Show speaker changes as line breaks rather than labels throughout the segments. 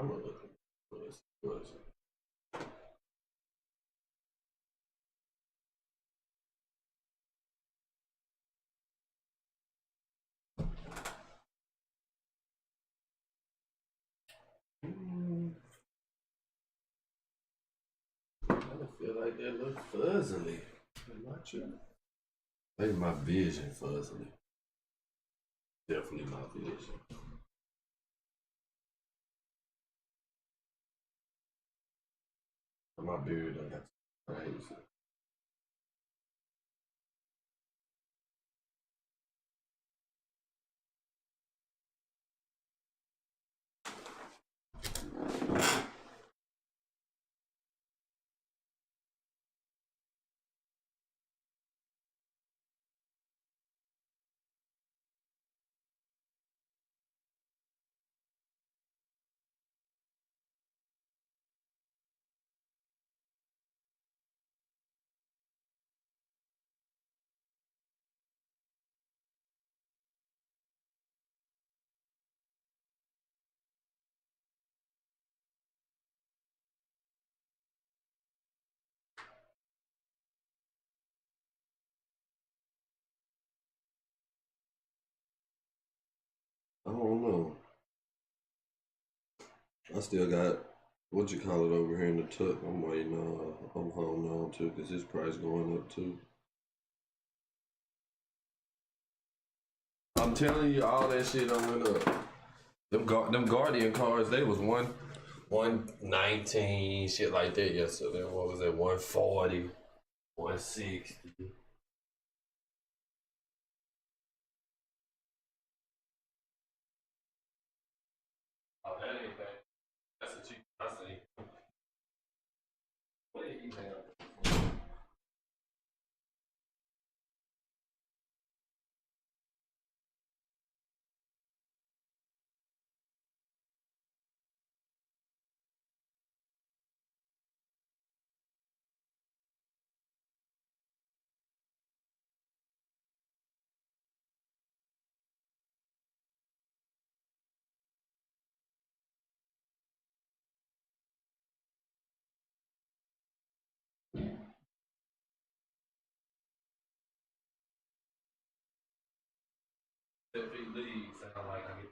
I'm gonna look at this. What is it? I feel like they look fuzzily. I'm not sure. Maybe my vision fuzzily. Definitely my vision. My beard done got crazy. I don't know. I still got what you call it over here in the tuck. I'm waiting on. I'm holding on to because his price going up too. I'm telling you, all that shit done went up. Them Guardian cards, they was 119 shit like that yesterday. What was that? 140, 160. Oh, that ain't bad. That's the cheap. I see. What did you have? If he leaves, sound like I get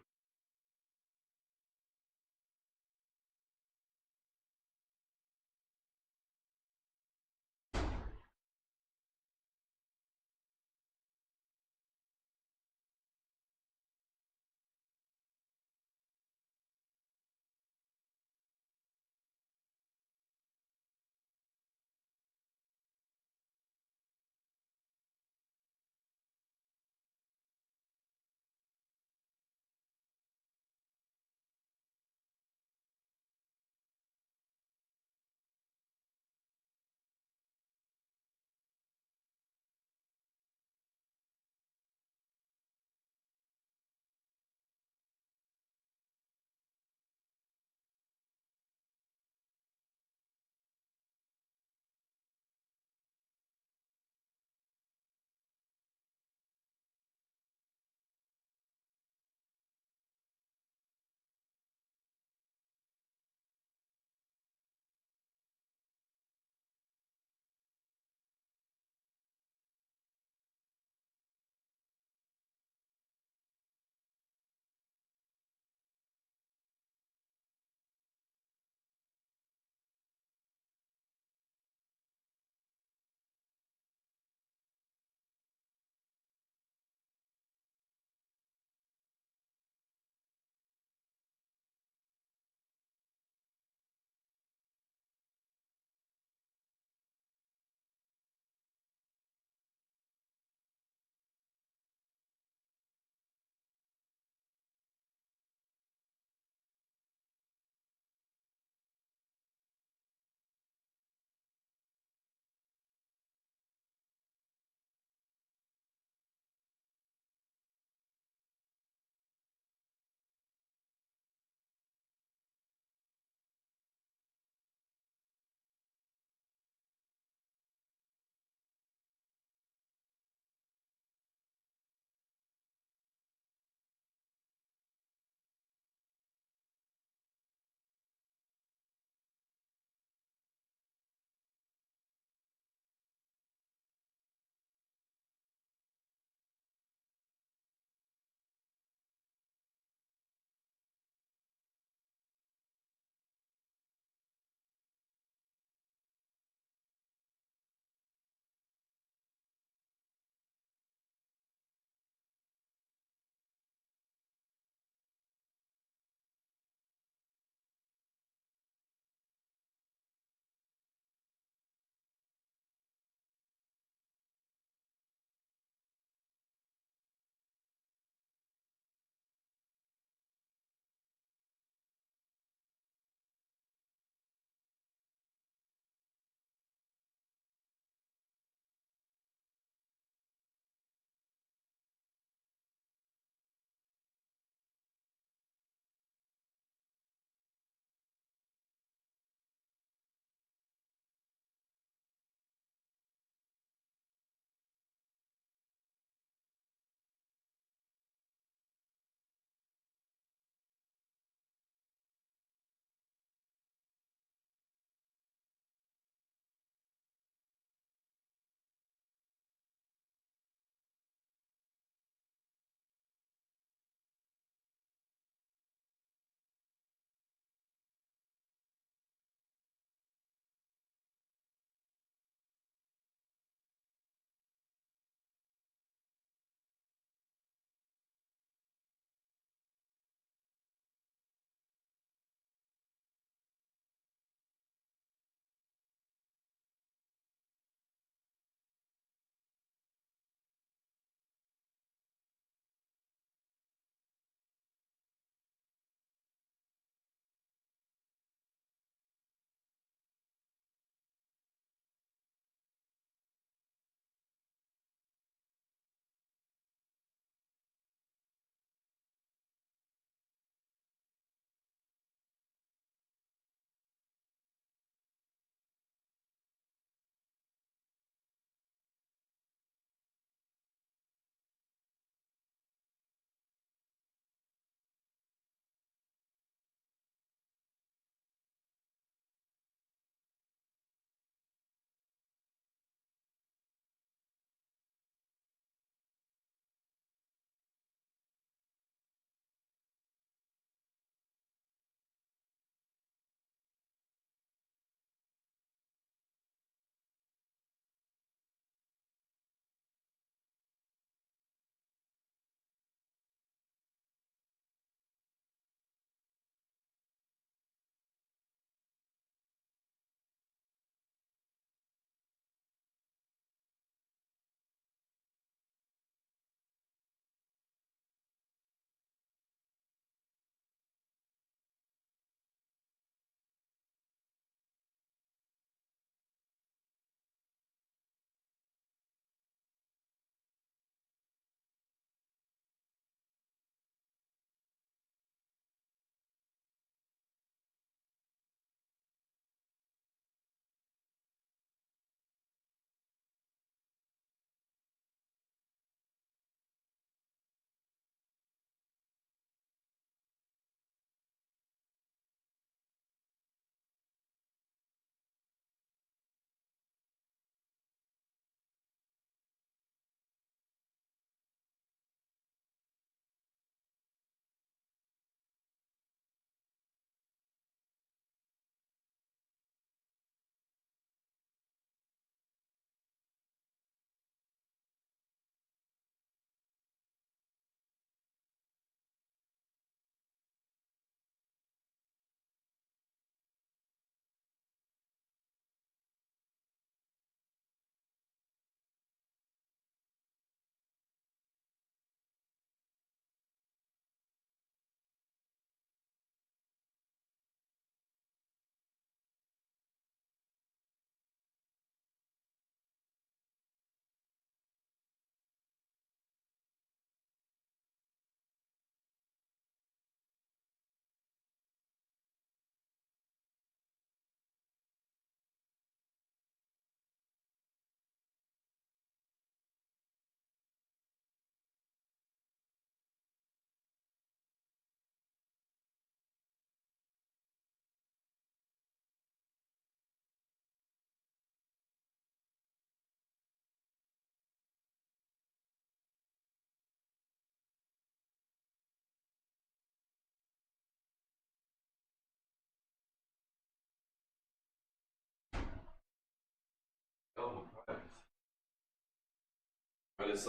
But it's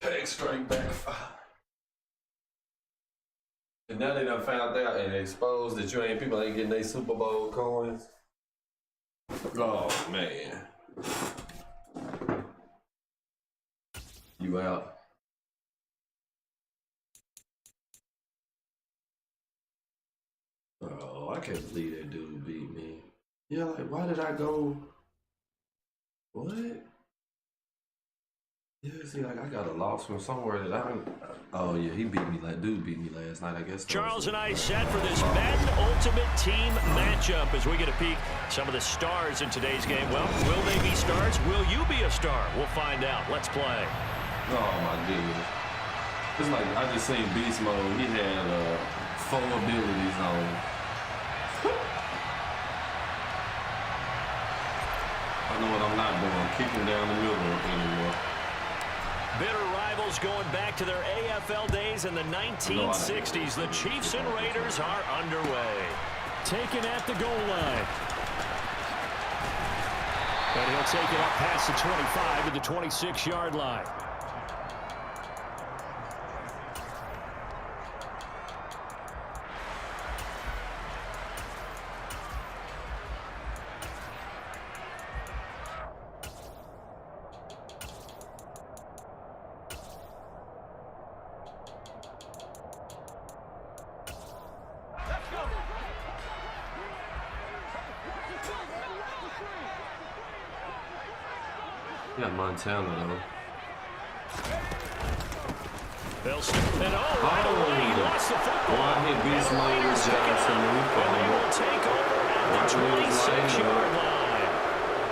peg straight backfire. And now they done found out and exposed that people ain't getting their Super Bowl coins. Oh man. You out. Oh, I can't believe that dude beat me. Yeah, like why did I go? What? Yeah, see, like I got a loss from somewhere that I don't. Oh yeah, he beat me. Like dude beat me last night. I guess.
Charles and I set for this Madden Ultimate Team matchup as we get a peek some of the stars in today's game. Well, will they be stars? Will you be a star? We'll find out. Let's play.
Oh my goodness! It's like I just seen Beast Mode. He had 4 abilities on. I know what I'm not doing. Kicking down the middle anymore.
Bitter rivals going back to their AFL days in the 1960s. The Chiefs and Raiders are underway. Taken at the goal line. And he'll take it up past the 25 to the 26-yard line.
Yeah, Montana though.
They'll and right away, he lost the football.
Well, I hit Beast Mode with Johnson.
And they will take over at the 26-yard line.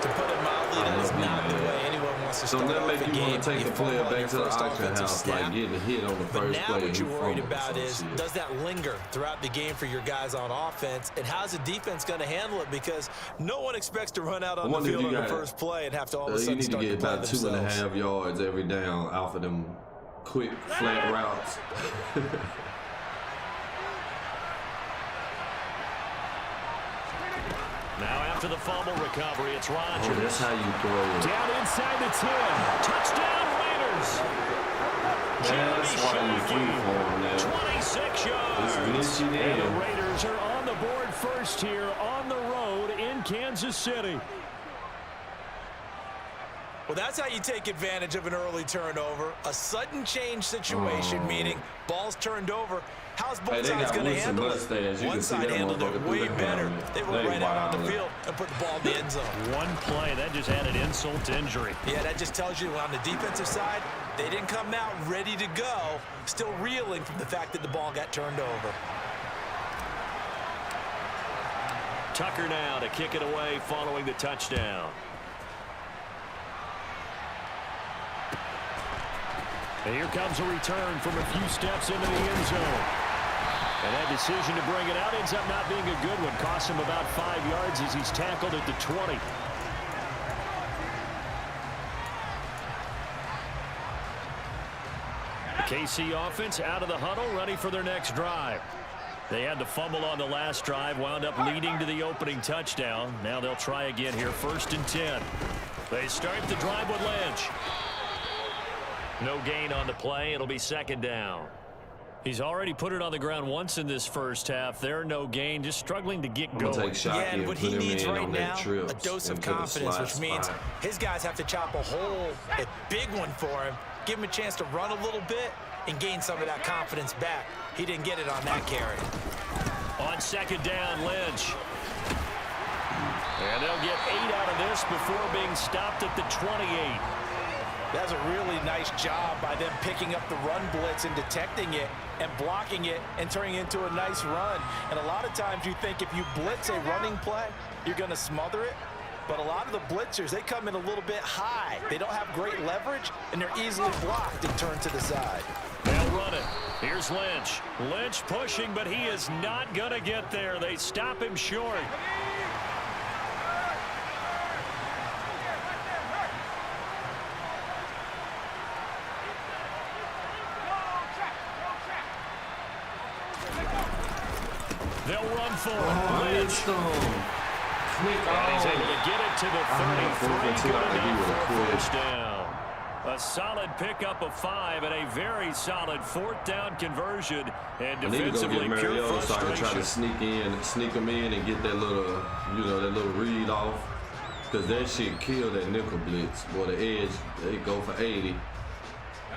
To put it mildly, that is not the way anyone wants to start off a game.
So that make you want to take the player back to the auction house, like getting hit on the first play.
But now what you're worried about is, does that linger throughout the game for your guys on offense? And how's the defense going to handle it? Because no one expects to run out on the field on the first play and have to all of a sudden start to play themselves.
You need to get about 2.5 yards every down off of them quick, flat routes.
Now after the fumble recovery, it's Rodgers.
Oh, that's how you throw it.
Down inside the 10. Touchdown Raiders.
That's why you free for him now.
26 yards.
And
the Raiders are on the board first here on the road in Kansas City.
Well, that's how you take advantage of an early turnover. A sudden change situation, meaning ball's turned over. How's both sides going to handle it? One side handled it way better. They went right out on the field and put the ball in the end zone.
One play, that just added insult to injury.
Yeah, that just tells you on the defensive side, they didn't come out ready to go, still reeling from the fact that the ball got turned over.
Tucker now to kick it away following the touchdown. And here comes a return from a few steps into the end zone. And that decision to bring it out ends up not being a good one. Cost him about 5 yards as he's tackled at the 20. The KC offense out of the huddle, ready for their next drive. They had to fumble on the last drive, wound up leading to the opening touchdown. Now they'll try again here, 1st and 10. They start the drive with Lynch. No gain on the play. It'll be 2nd down. He's already put it on the ground once in this first half. There, no gain, just struggling to get going.
Yeah, and what he needs right now, a dose of confidence, which means his guys have to chop a hole, a big one for him, give him a chance to run a little bit and gain some of that confidence back. He didn't get it on that carry.
On 2nd down, Lynch. And they'll get 8 out of this before being stopped at the 28.
That's a really nice job by them picking up the run blitz and detecting it and blocking it and turning it into a nice run. And a lot of times you think if you blitz a running play, you're going to smother it. But a lot of the blitzers, they come in a little bit high. They don't have great leverage, and they're easily blocked and turned to the side.
They'll run it. Here's Lynch. Lynch pushing, but he is not going to get there. They stop him short. They'll run for it. Lynch. And he's able to get it to the 33. Going down for a 1st down. A solid pickup of 5 and a very solid 4th down conversion. And
I need to go
defensively,
get
pure
Mariota so I can try
frustration.
to sneak him in and get that little, you know, that little read off. Because that shit killed that nickel blitz. Boy, the edge, they go for 80.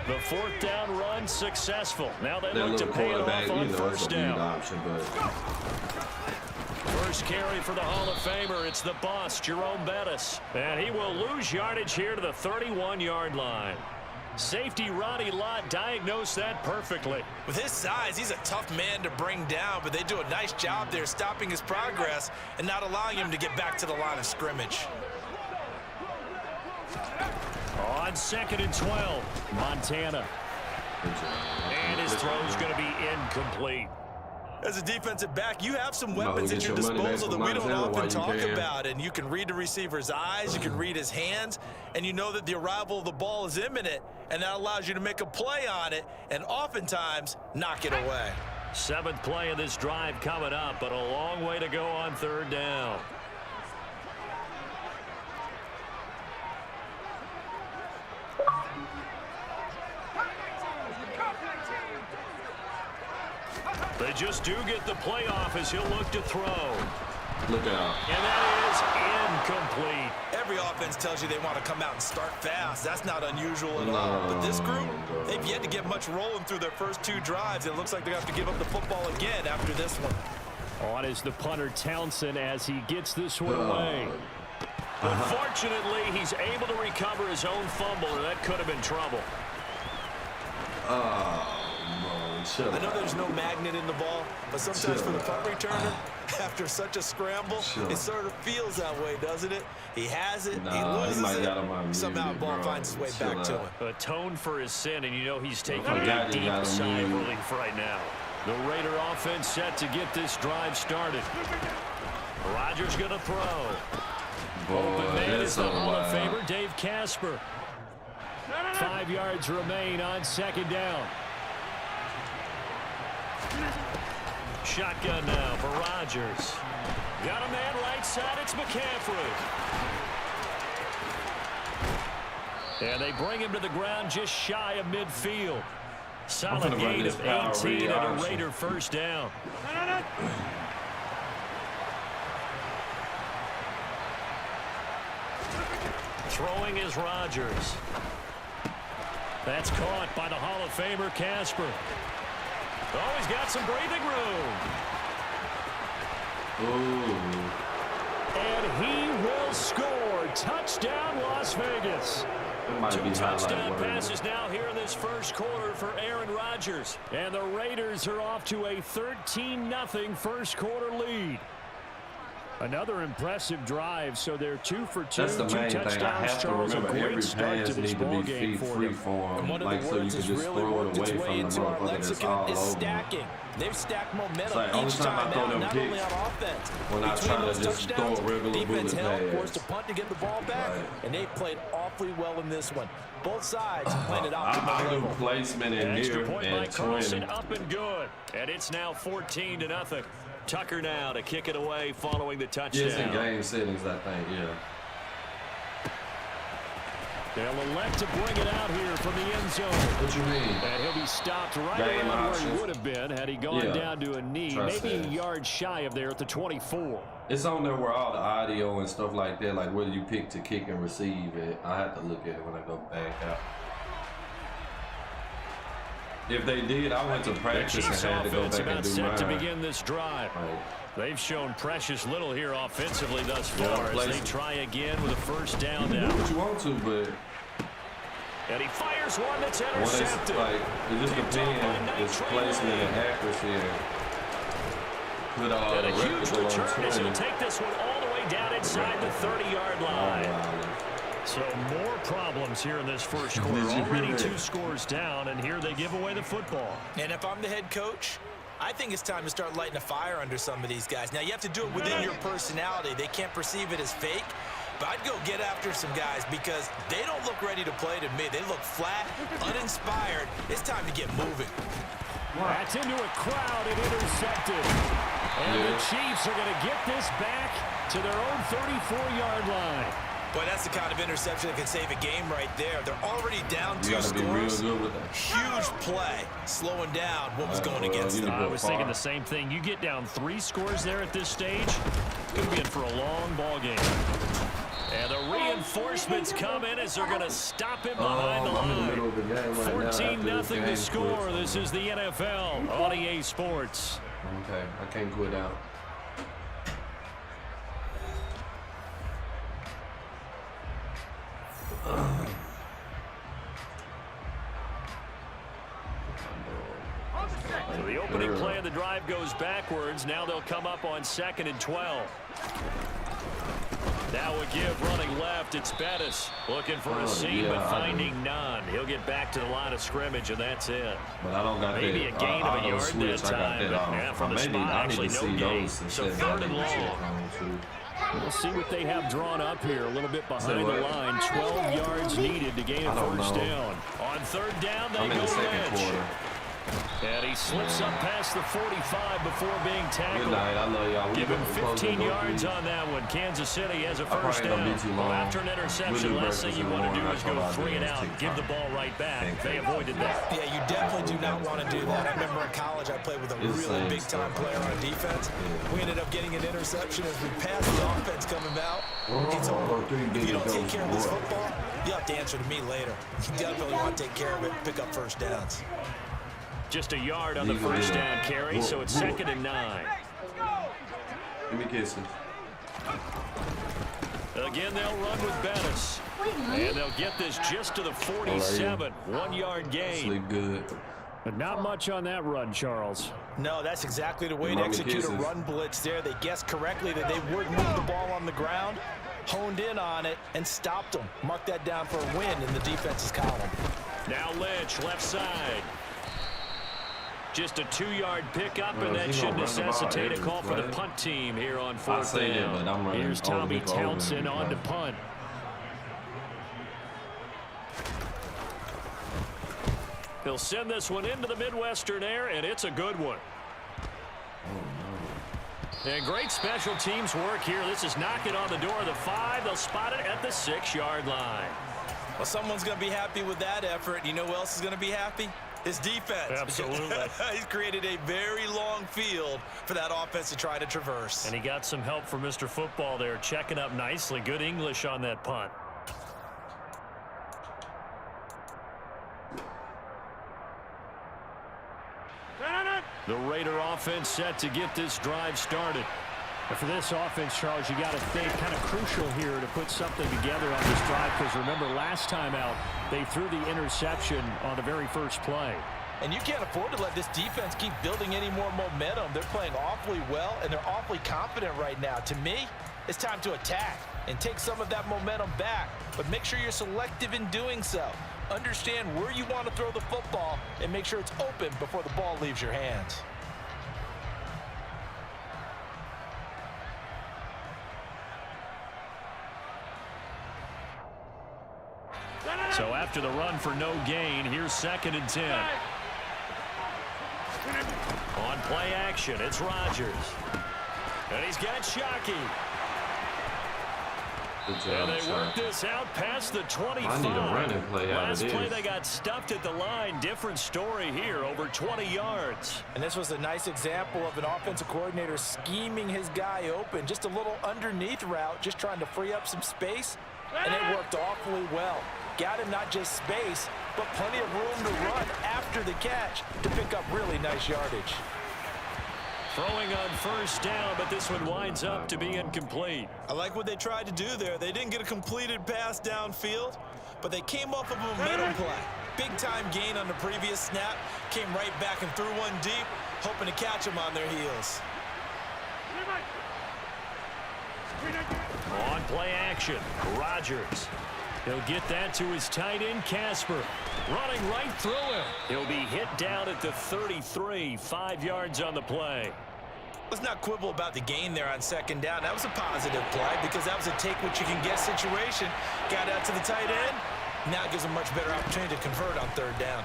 The 4th down run successful. Now they
That
look to
little
pay it
quarterback,
off on
you know, it's
1st
a read
down.
option, but
First carry for the Hall of Famer. It's the boss, Jerome Bettis. And he will lose yardage here to the 31-yard line. Safety Ronnie Lott diagnosed that perfectly.
With his size, he's a tough man to bring down, but they do a nice job there stopping his progress and not allowing him to get back to the line of scrimmage.
On 2nd and 12, Montana. And his throw's going to be incomplete.
As a defensive back, you have some
You know,
weapons at
get
your
your money back
disposal that
from
we don't
Montana
often
while you
talk
can.
about. And you can read the receiver's eyes, you can read his hands, and you know that the arrival of the ball is imminent, and that allows you to make a play on it and oftentimes knock it away.
7th play of this drive coming up, but a long way to go on 3rd down. They just do get the playoff as he'll look to throw.
look out.
And that is incomplete.
Every offense tells you they want to come out and start fast. That's not unusual at
No,
all. But this group,
bro.
they've yet to get much rolling through their first 2 drives. It looks like they're going to have to give up the football again after this one.
On is the punter Townsend as he gets this one away. Unfortunately, he's able to recover his own fumble, and that could have been trouble.
I know there's no magnet in the ball, but sometimes for the punt returner, after such a scramble, it sort of feels that way, doesn't it? He has it, he loses it, somehow the ball finds its way back to him.
Atone for his sin, and you know he's taking a
forgot he
deep
got him
sigh of
muted.
relief right now. The Raider offense set to get this drive started. Rodgers going to throw. Open man is the Hall of Famer, Dave Casper. 5 yards remain on 2nd down. Shotgun now for Rodgers. Got a man right side. It's McCaffrey. And they bring him to the ground just shy of midfield. Solid gain of 18 and a Raider 1st down. Throwing is Rodgers. That's caught by the Hall of Famer Casper. Oh, he's got some breathing room.
Ooh.
And he will score. Touchdown, Las Vegas. 2 touchdown passes now here in this first quarter for Aaron Rodgers. And the Raiders are off to a 13-0 first quarter lead. Another impressive drive, so they're 2 for 2.
That's the main thing. I have to remember every pass needs to be feet free for them. Like, so you can just throw it away from the motherfucker that's all over.
Stacking. They've stacked momentum
like, only
each
time I
time
throw
out,
them
not
picks
only on offense.
when I
Between
try to
those
just throw a
touchdowns,
regular
defense
bullet
held,
pass.
forced a punt to get the ball back,
Right.
and they played awfully well in this one. Both sides playing it
I
optimal
do
level.
placement in
Extra
here
point by
and
Carlson,
20.
up and good. And it's now 14-0. Tucker now to kick it away following the touchdown.
Yes, in game settings, I think, yeah.
They'll elect to bring it out here from the end zone.
What you mean?
And he'll be stopped right
Game
around where
options.
he would have been had he gone down to a knee.
Trust
Maybe
that.
a yard shy of there at the 24.
It's on there where all the audio and stuff like that, like whether you pick to kick and receive it. I have to look at it when I go back out. If they did, I went to practice and
Chiefs
had to go
offense
back and
about
do
set to
mine.
begin this drive.
Right.
They've shown precious little here offensively thus
Yeah,
far as
place
they
it.
try again with a first down
You can
now.
do what you want to, but
And he fires one that's
when it's
intercepted.
like, it just depends. It's placement and accuracy. And put all
And
the
a huge
record
return
on
as he'll
20.
take this one all the way down inside the 30-yard line.
Wow.
So more problems here in this first quarter. Already 2 scores down, and here they give away the football.
And if I'm the head coach, I think it's time to start lighting a fire under some of these guys. Now, you have to do it within your personality. They can't perceive it as fake. But I'd go get after some guys because they don't look ready to play to me. They look flat, uninspired. It's time to get moving.
That's into a crowd and intercepted. And the Chiefs are going to get this back to their own 34-yard line.
Boy, that's the kind of interception that can save a game right there. They're already down 2 scores.
Be real good with that.
Huge play, slowing down what was going against them.
I was thinking the same thing. You get down 3 scores there at this stage, could be in for a long ball game. And the reinforcements come in as they're going to stop him behind the line. 14-0 to score. This is the NFL on EA Sports.
Okay, I can't quit out.
So the opening play of the drive goes backwards. Now they'll come up on 2nd and 12. Now a give running left. It's Bettis looking for a seam, but finding none. He'll get back to the line of scrimmage, and that's it.
But I don't got
maybe a gain of a yard that time. But from the spot, actually no gain. So 3rd and long. We'll see what they have drawn up here. A little bit behind the line. 12 yards needed to gain a first down. On 3rd down, they go Lynch. And he slips up past the 45 before being tackled.
Good night. I love y'all.
Give him 15 yards on that one. Kansas City has a first down. Well, after an interception, last thing you want to do is go 3 and out. Give the ball right back. They avoided that.
Yeah, you definitely do not want to do that. I remember in college I played with a really big-time player on defense. We ended up getting an interception as we passed the offense coming out. He told him, if you don't take care of this football, you'll have to answer to me later. You definitely want to take care of it and pick up first downs.
Just a yard on the first down carry, so it's 2nd and 9.
Give me kisses.
Again, they'll run with Bettis. And they'll get this just to the 47. 1-yard gain.
Sleep good.
But not much on that run, Charles.
No, that's exactly the way to execute a run blitz there. They guessed correctly that they would move the ball on the ground, honed in on it, and stopped them. Mark that down for a win in the defense's column.
Now Lynch, left side. Just a 2-yard pickup, and that should necessitate a call for the punt team here on 4th down. Here's Tommy Townsend on to punt. He'll send this one into the Midwestern air, and it's a good one. And great special teams work here. This is knocking on the door of the 5. They'll spot it at the 6-yard line.
Well, someone's going to be happy with that effort. You know who else is going to be happy? His defense.
Absolutely.
He's created a very long field for that offense to try to traverse.
And he got some help from Mr. Football there, checking up nicely. Good English on that punt. The Raider offense set to get this drive started. And for this offense, Charles, you got to think kind of crucial here to put something together on this drive, because remember last time out, they threw the interception on the very first play.
And you can't afford to let this defense keep building any more momentum. They're playing awfully well, and they're awfully confident right now. To me, it's time to attack and take some of that momentum back, but make sure you're selective in doing so. Understand where you want to throw the football and make sure it's open before the ball leaves your hands.
So after the run for no gain, here's 2nd and 10. On play action, it's Rodgers. And he's got Shockey. And they work this out past the 25.
I need a running play out of this.
Last play they got stuffed at the line. Different story here, over 20 yards.
And this was a nice example of an offensive coordinator scheming his guy open. Just a little underneath route, just trying to free up some space. And it worked awfully well. Got him not just space, but plenty of room to run after the catch to pick up really nice yardage.
Throwing on first down, but this one winds up to be incomplete.
I like what they tried to do there. They didn't get a completed pass downfield, but they came off of a momentum play. Big-time gain on the previous snap, came right back and threw one deep, hoping to catch them on their heels.
On play action, Rodgers. He'll get that to his tight end, Casper. Running right through him. He'll be hit down at the 33, 5 yards on the play.
Let's not quibble about the gain there on 2nd down. That was a positive play because that was a take-what-you-can-get situation. Got out to the tight end. Now it gives him a much better opportunity to convert on 3rd down.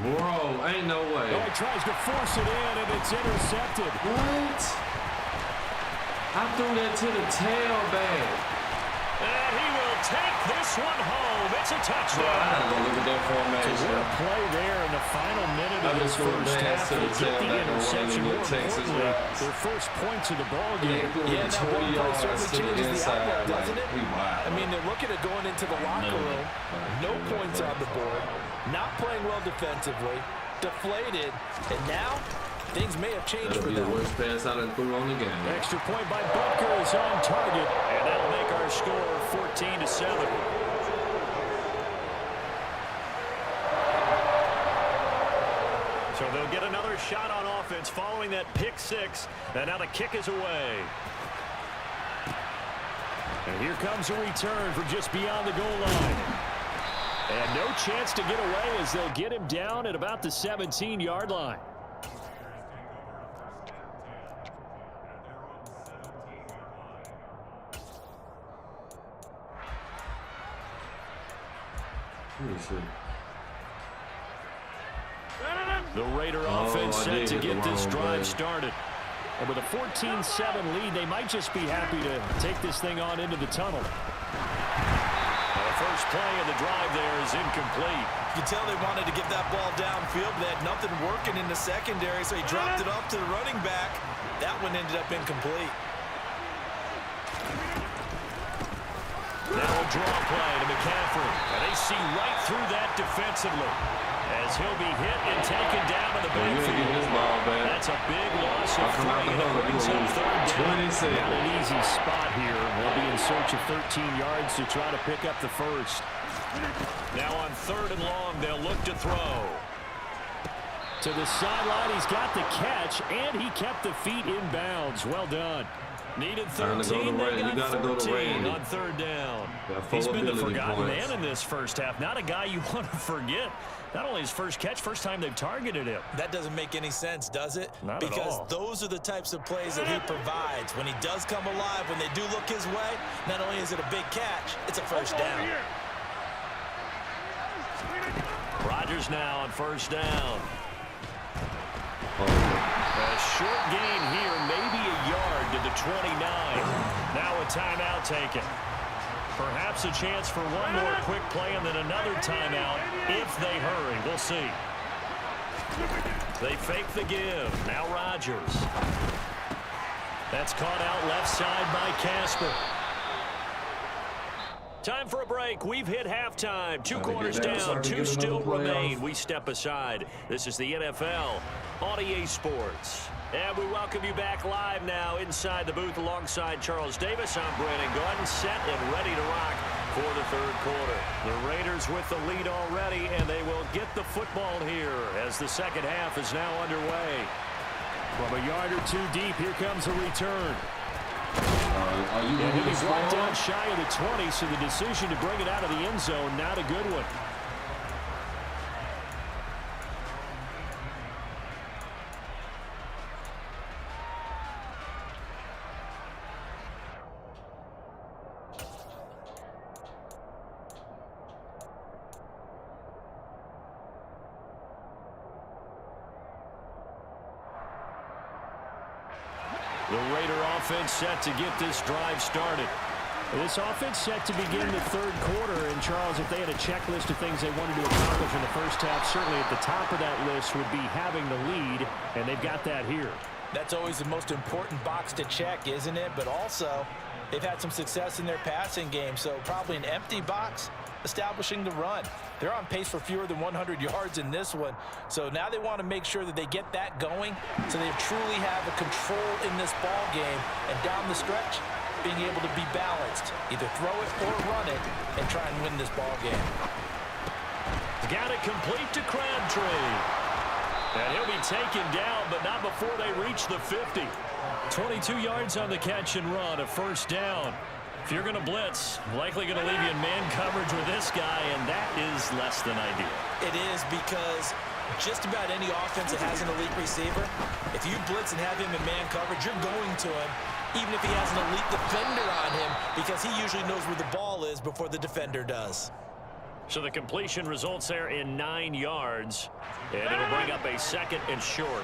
Bro, ain't no way.
Oh, he tries to force it in, and it's intercepted.
What? I threw that to the tailback.
And he will take this one home. It's a touchdown.
Bro, I gotta go look at that formation.
What a play there in the final minute of this first half. They get the interception. More importantly, their first points of the ball game.
Yeah, that one play certainly changes the outlook, doesn't it?
Wow.
I mean, they're looking at going into the locker room. No points on the board. Not playing well defensively. Deflated. And now, things may have changed for them.
The worst pass I done threw on the game.
Extra point by Butker is on target. And that'll make our score 14-7. So they'll get another shot on offense following that pick six. And now the kick is away. And here comes a return from just beyond the goal line. And no chance to get away as they'll get him down at about the 17-yard line. The Raider offense set to get this drive started. And with a 14-7 lead, they might just be happy to take this thing on into the tunnel. The first play of the drive there is incomplete.
You can tell they wanted to get that ball downfield, but they had nothing working in the secondary, so he dropped it off to the running back. That one ended up incomplete.
Now a draw play to McCaffrey. And they see right through that defensively as he'll be hit and taken down to the backfield. That's a big loss of 3. And it brings up third down. Not an easy spot here. They'll be in search of 13 yards to try to pick up the first. Now on 3rd and long, they'll look to throw. To the sideline, he's got the catch, and he kept the feet in bounds. Well done. Needed 13, they got 14 on 3rd down. He's been the forgotten man in this first half. Not a guy you want to forget. Not only his first catch, first time they've targeted him.
That doesn't make any sense, does it?
Not at all.
Because those are the types of plays that he provides. When he does come alive, when they do look his way, not only is it a big catch, it's a first down.
Rodgers now on 1st down. A short gain here, maybe a yard to the 29. Now a timeout taken. Perhaps a chance for one more quick play and then another timeout if they hurry. We'll see. They fake the give. Now Rodgers. That's caught out left side by Casper. Time for a break. We've hit halftime. 2 quarters down. 2 still remain. We step aside. This is the NFL on EA Sports. And we welcome you back live now inside the booth alongside Charles Davis. I'm Brandon Gordon, set and ready to rock for the 3rd quarter. The Raiders with the lead already, and they will get the football here as the 2nd half is now underway. From a yard or 2 deep, here comes a return. And he's right down shy of the 20, so the decision to bring it out of the end zone, not a good one. The Raider offense set to get this drive started. This offense set to begin the 3rd quarter. And, Charles, if they had a checklist of things they wanted to accomplish in the first half, certainly at the top of that list would be having the lead, and they've got that here.
That's always the most important box to check, isn't it? But also, they've had some success in their passing game, so probably an empty box establishing the run. They're on pace for fewer than 100 yards in this one. So now they want to make sure that they get that going so they truly have a control in this ball game. And down the stretch, being able to be balanced. Either throw it or run it and try and win this ball game.
Got it complete to Crabtree. And he'll be taken down, but not before they reach the 50. 22 yards on the catch and run, a 1st down. If you're going to blitz, likely going to leave you in man coverage with this guy, and that is less than ideal.
It is, because just about any offense that has an elite receiver, if you blitz and have him in man coverage, you're going to him, even if he has an elite defender on him, because he usually knows where the ball is before the defender does.
So the completion results there in 9 yards, and it'll bring up a 2nd and short.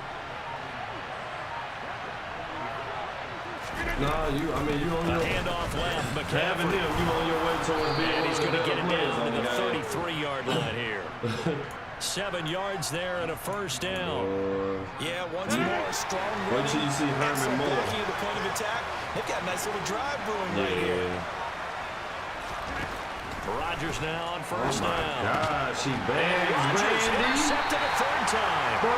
Nah, you on your
handoff left.
having
McCaffrey.
him. You on your way towards being
And he's going to get it down to the
game.
33-yard line here. 7 yards there and a first down.
Yeah, once more, strong running.
Wait till you see Herman Moore.
Blocking at the point of attack. They've got a nice little drive brewing right here.
Rodgers now on first down.
God, she
And
bags
Rodgers
Randy.
intercepted a third time.
Bro,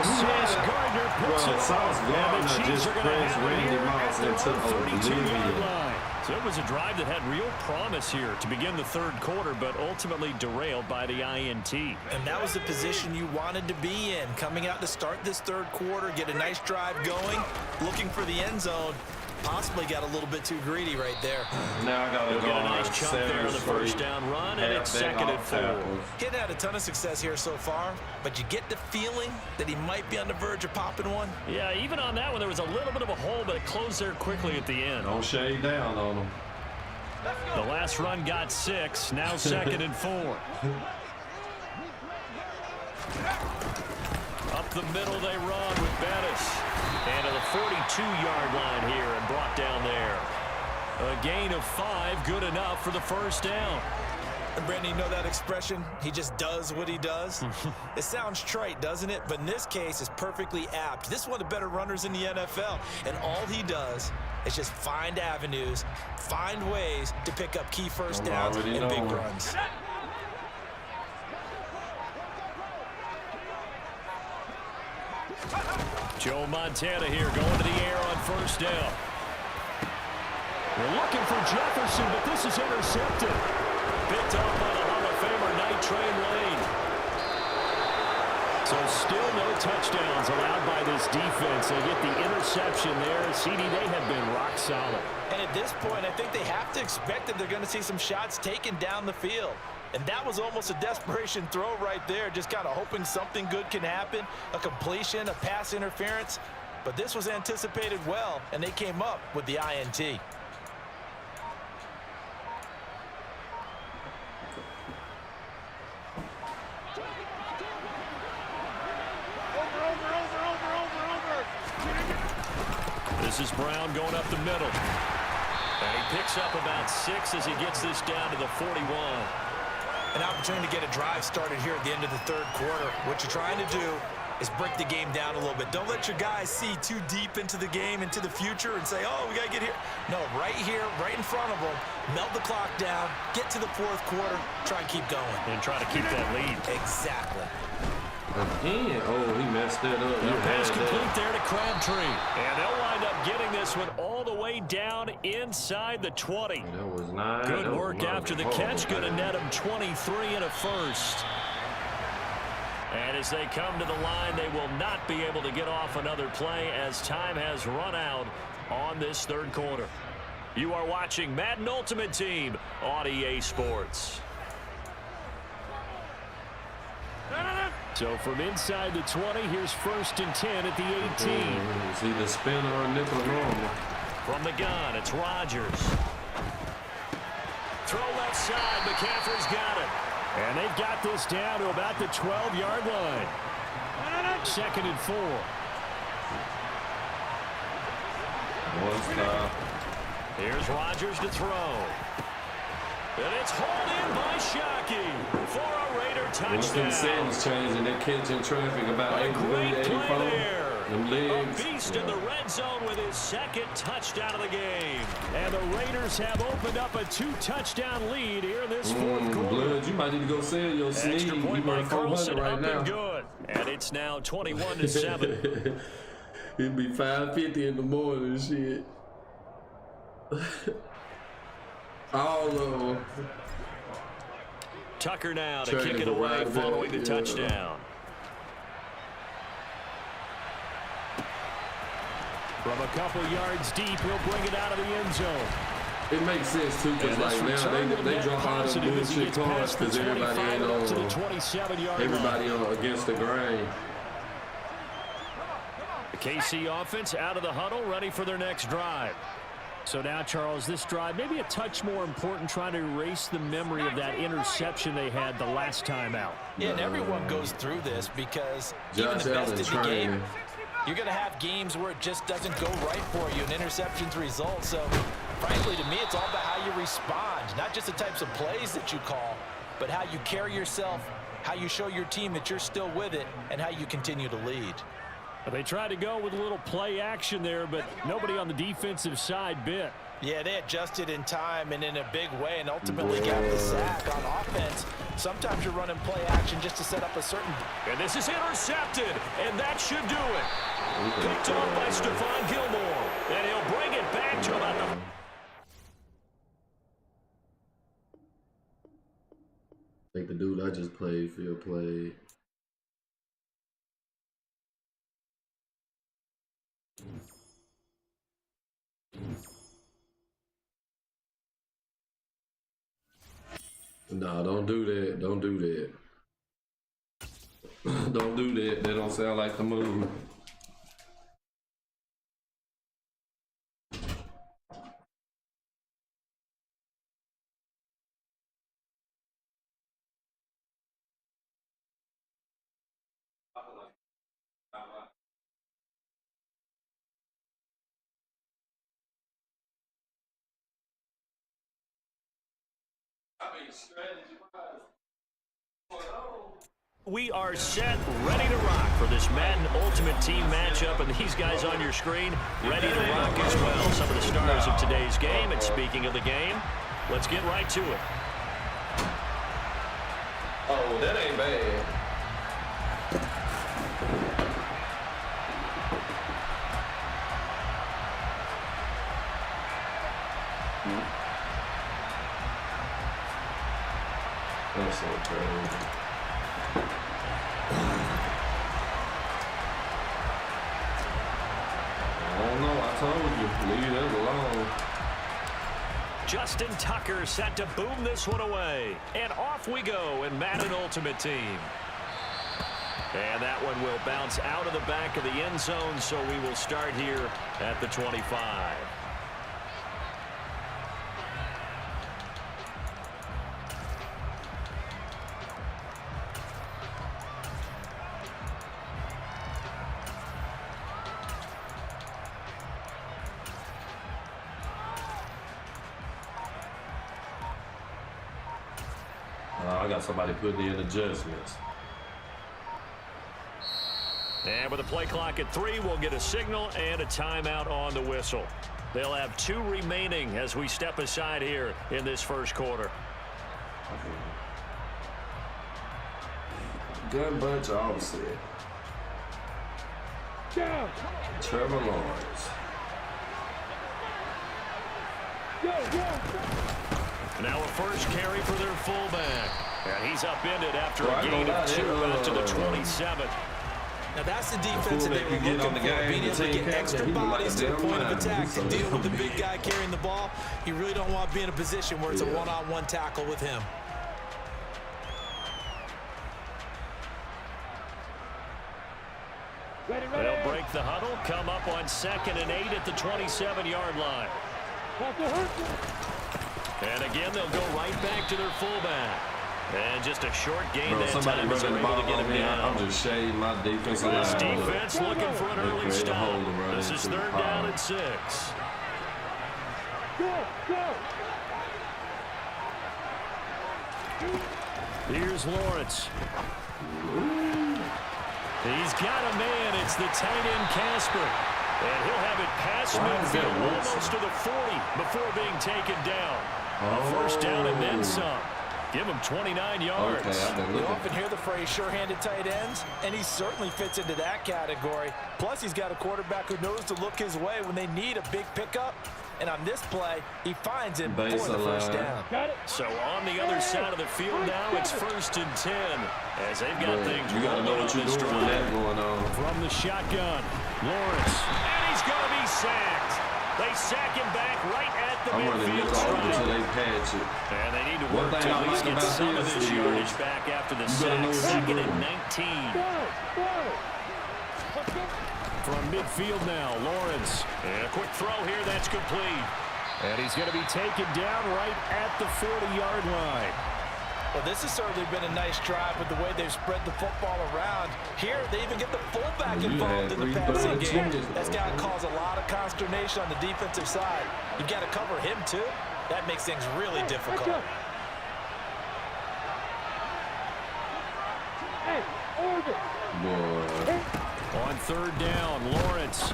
Sauce Gardner puts it
Sauce
up. And the
Gardner
Chiefs
just
are going to
pressed
have it
Randy
here
Moss
at their
into
own 32-yard
oblivion.
line. So it was a drive that had real promise here to begin the third quarter, but ultimately derailed by the INT.
And that was the position you wanted to be in. Coming out to start this third quarter, get a nice drive going, looking for the end zone. Possibly got a little bit too greedy right there.
Now I got to
They'll
go
get a
on
nice chunk there on the first down run, and it's second and 4.
Hitting had a ton of success here so far, but you get the feeling that he might be on the verge of popping one.
Yeah, even on that one, there was a little bit of a hole, but it closed there quickly at the end.
Don't shade down on him.
The last run got 6, now second and 4. Up the middle they run with Bettis. And to the 42-yard line here and brought down there. A gain of 5, good enough for the first down.
And Brandon, you know that expression? He just does what he does. It sounds trite, doesn't it? But in this case, it's perfectly apt. This is one of the better runners in the NFL. And all he does is just find avenues, find ways to pick up key first downs and big runs.
Joe Montana here going to the air on first down. We're looking for Jefferson, but this is intercepted. Picked up by the Hall of Famer Night Train Lane. So still no touchdowns allowed by this defense. They get the interception there. CD, they have been rock solid.
And at this point, I think they have to expect that they're going to see some shots taken down the field. And that was almost a desperation throw right there, just kind of hoping something good can happen, a completion, a pass interference. But this was anticipated well, and they came up with the INT.
This is Brown going up the middle. And he picks up about 6 as he gets this down to the 41.
An opportunity to get a drive started here at the end of the third quarter. What you're trying to do is break the game down a little bit. Don't let your guys see too deep into the game, into the future, and say, oh, we got to get here. No, right here, right in front of them, melt the clock down, get to the fourth quarter, try and keep going.
And try to keep that lead.
Exactly.
Again, oh, he messed that up.
The pass complete there to Crabtree. And they'll wind up getting this one all the way down inside the 20.
That was nice.
Good work after the catch. Going to net him 23 and a first. And as they come to the line, they will not be able to get off another play as time has run out on this third quarter. You are watching Madden Ultimate Team on EA Sports. So from inside the 20, here's 1st and 10 at the 18.
See the spinner or nickel normal.
From the gun, it's Rodgers. Throw left side, McCaffrey's got it. And they've got this down to about the 12-yard line. 2nd and 4.
One stop.
Here's Rodgers to throw. And it's hauled in by Shockey for a Raider touchdown.
Once them settings change and they're catching traffic about 84, them legs.
A beast in the red zone with his 2nd touchdown of the game. And the Raiders have opened up a 2-touchdown lead here in this fourth quarter.
Blood, you might need to go sell your sneeze.
Extra point by Carlson
right
up
now.
and good. And it's now 21-7.
It'd be 5:50 in the morning and shit. All of them.
Tucker now to
Trying
kick
to
it
go
away
right
following
back,
the touchdown. From a couple yards deep, he'll bring it out of the end zone.
It makes sense too, because like now they drop all them bullshit cards because everybody ain't on. Everybody on against the grain.
The KC offense out of the huddle, ready for their next drive. So now, Charles, this drive maybe a touch more important, trying to erase the memory of that interception they had the last time out.
Yeah, and everyone goes through this because even
Josh
the best
Allen
in the game, You're going to have games where it just doesn't go right for you and interceptions result. So, frankly, to me, it's all about how you respond, not just the types of plays that you call, but how you carry yourself, how you show your team that you're still with it, and how you continue to lead.
They tried to go with a little play action there, but nobody on the defensive side bit.
Yeah, they adjusted in time and in a big way and ultimately got the sack on offense. Sometimes you're running play action just to set up a certain...
And this is intercepted, and that should do it. Picked off by Stephon Gilmore, and he'll bring it back to about the...
I think the dude I just played field play. Nah, don't do that. Don't do that. Don't do that. That don't sound like the move.
We are set, ready to rock for this Madden Ultimate Team matchup, and these guys on your screen ready to rock as well. Some of the stars of today's game, and speaking of the game, let's get right to it.
Oh, that ain't bad. That's so crazy. I don't know, I told you, leave that alone.
Justin Tucker set to boom this one away. And off we go in Madden Ultimate Team. And that one will bounce out of the back of the end zone, so we will start here at the 25.
I got somebody putting in adjustments.
And with the play clock at 3, we'll get a signal and a timeout on the whistle. They'll have 2 remaining as we step aside here in this first quarter.
Gun bunch offset.
Go.
Trevor Lawrence.
Now a first carry for their fullback. And he's upended after a gain of 2 out to the 27.
Now that's the defense that they were looking for, being able to get extra bodies to the point of attack to deal with the big guy carrying the ball. You really don't want to be in a position where it's a one-on-one tackle with him.
They'll break the huddle, come up on 2nd and 8 at the 27-yard line. And again, they'll go right back to their fullback. And just a short gain that time as they're able to get him down.
I'm just shading my defense line.
This defense looking for an early stop. This is 3rd down and 6. Here's Lawrence. He's got a man. It's the tight end, Casper. And he'll have it past midfield, almost to the 40 before being taken down. A first down and then some. Give him 29 yards.
You often hear the phrase sure-handed tight ends, and he certainly fits into that category. Plus, he's got a quarterback who knows to look his way when they need a big pickup. And on this play, he finds it for the first down.
So on the other side of the field now, it's 1st and 10. As they've got things rolling on this drive. From the shotgun, Lawrence. And he's going to be sacked. They sack him back right at the midfield stripe. And they need to work to at least get some of this yardage back after the sack. 2nd and 19. From midfield now, Lawrence. And a quick throw here, that's complete. And he's going to be taken down right at the 40-yard line.
Well, this has certainly been a nice drive with the way they've spread the football around. Here, they even get the fullback quarterback involved in the passing game. That's got to cause a lot of consternation on the defensive side. You've got to cover him, too. That makes things really difficult.
On third down, Lawrence.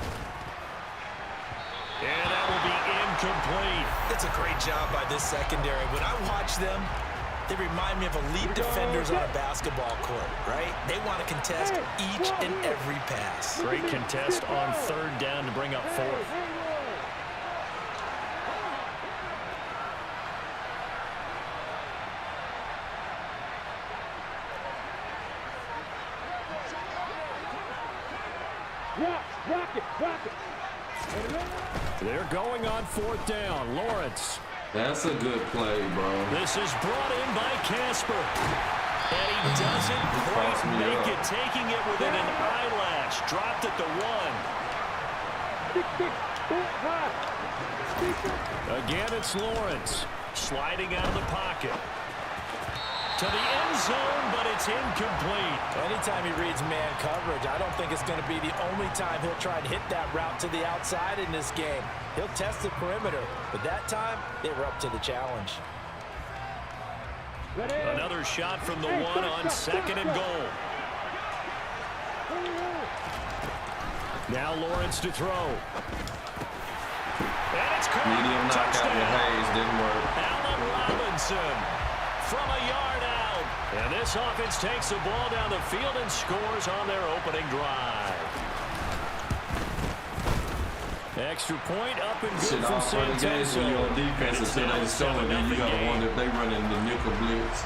And that will be incomplete.
It's a great job by this secondary. When I watch them, they remind me of elite defenders on a basketball court, right? They want to contest each and every pass.
Great contest on third down to bring up fourth. They're going on fourth down. Lawrence.
That's a good play, bro.
This is brought in by Casper. And he doesn't quite make it, taking it within an eyelash. Dropped at the 1. Again, it's Lawrence. Sliding out of the pocket. To the end zone, but it's incomplete.
Anytime he reads man coverage, I don't think it's going to be the only time he'll try and hit that route to the outside in this game. He'll test the perimeter, but that time, they were up to the challenge.
Another shot from the 1 on second and goal. Now Lawrence to throw. And it's caught.
Medium knockout with Hayes didn't work.
Allen Robinson from a yard out. And this offense takes the ball down the field and scores on their opening drive. Extra point up and good from Santoso.
When you're on defense until they start, then you gotta wonder if they running the nickel blitz.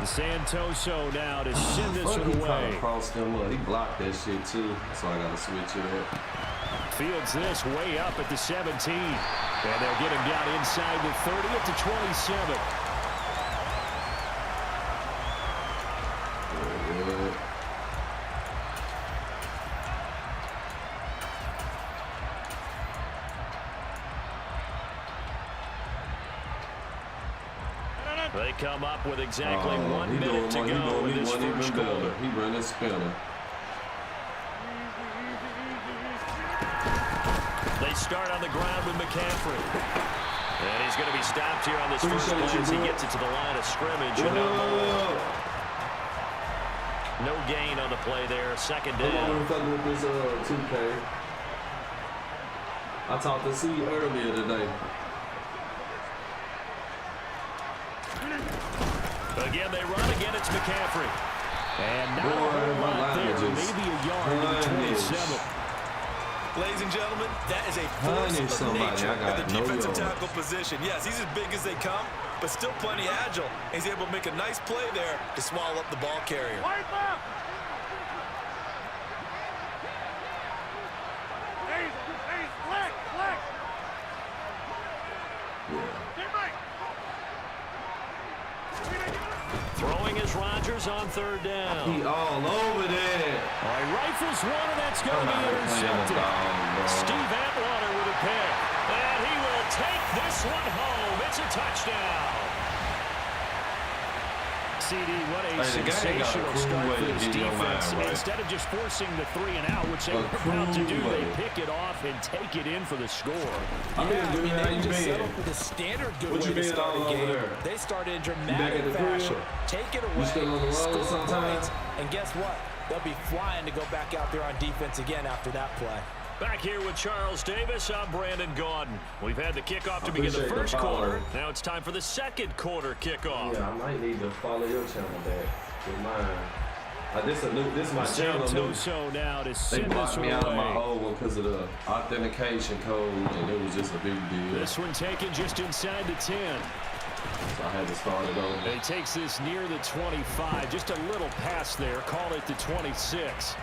Santoso now to send this one away.
He blocked that shit too, so I gotta switch it up.
Fields this way up at the 17. And they'll get him down inside the 30 at the 27. They come up with exactly 1 minute to go in this first quarter.
He run his spinner.
They start on the ground with McCaffrey. And he's going to be stopped here on this first play as he gets it to the line of scrimmage. No gain on the play there. Second down.
With this 2K. I talked to C earlier today.
Again, they run. Again, it's McCaffrey. And not a whole lot there. Maybe a yard to the 27.
Ladies and gentlemen, that is a force of nature at the defensive tackle position. Yes, he's as big as they come, but still plenty agile. He's able to make a nice play there to swallow up the ball carrier.
Throwing is Rodgers on third down.
He all over there.
All right, rifles one, and that's going to be intercepted. Steve Atwater with a pick. And he will take this one home. It's a touchdown. CD, what a sensational start for this defense. Instead of just forcing the 3 and out, which they were about to do, they pick it off and take it in for the score.
Yeah, they just settled for the standard good way to start a game. They started in dramatic fashion. Take it away, score points, and guess what? They'll be flying to go back out there on defense again after that play.
Back here with Charles Davis, I'm Brandon Gaudin. We've had the kickoff to begin the first quarter. Now it's time for the second quarter kickoff.
Yeah, I might need to follow your channel back with mine. This is my channel.
Santoso now to send
they blocked
this
me
away.
out of my old one because of the authentication code, and it was just a big deal.
This one taken just inside the 10.
So I had to start it over.
He takes this near the 25. Just a little pass there. Call it the 26.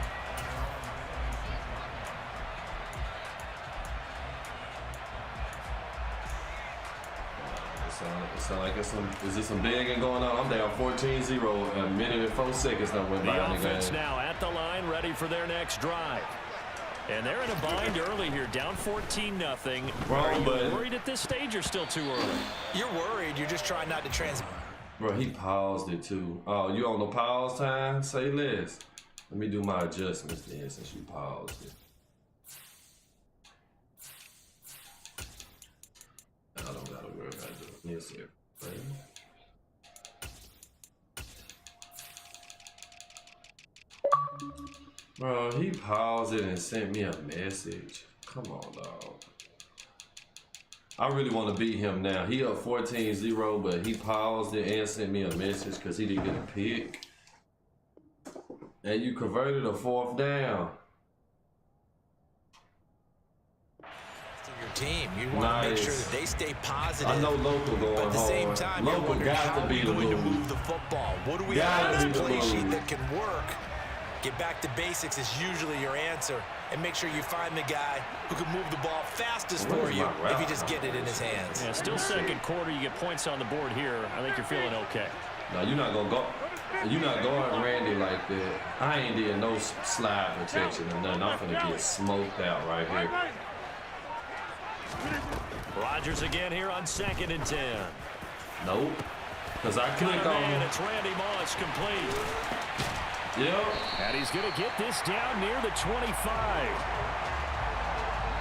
Sound like is this some digging going on? I'm down 14-0. A minute and 4 seconds that went by.
The offense now at the line, ready for their next drive. And they're in a bind early here, down 14-0. Are you worried at this stage or still too early?
You're worried. You're just trying not to
Bro, he paused it too. Oh, you on the pause time? Say less. Let me do my adjustments then since you paused it. I don't gotta worry about it. Yes, sir. Bro, he paused it and sent me a message. Come on, dog. I really want to beat him now. He up 14-0, but he paused it and sent me a message because he didn't get a pick. And you converted a 4th down.
Your team, you want to make sure that they stay positive.
I know local going
but at the same time,
local got to be the
going to
move.
move the football. What do we have on this play sheet that can work? Get back to basics is usually your answer, and make sure you find the guy who can move the ball fastest for you if you just get it in his hands.
Yeah, still second quarter. You get points on the board here. I think you're feeling okay.
No, you're not gonna go. You're not going Randy like that. I ain't did no slide protection or nothing. I'm finna get smoked out right here.
Rodgers again here on 2nd and 10.
Nope. Because I click on him.
It's Randy Moss complete.
Yep.
And he's going to get this down near the 25.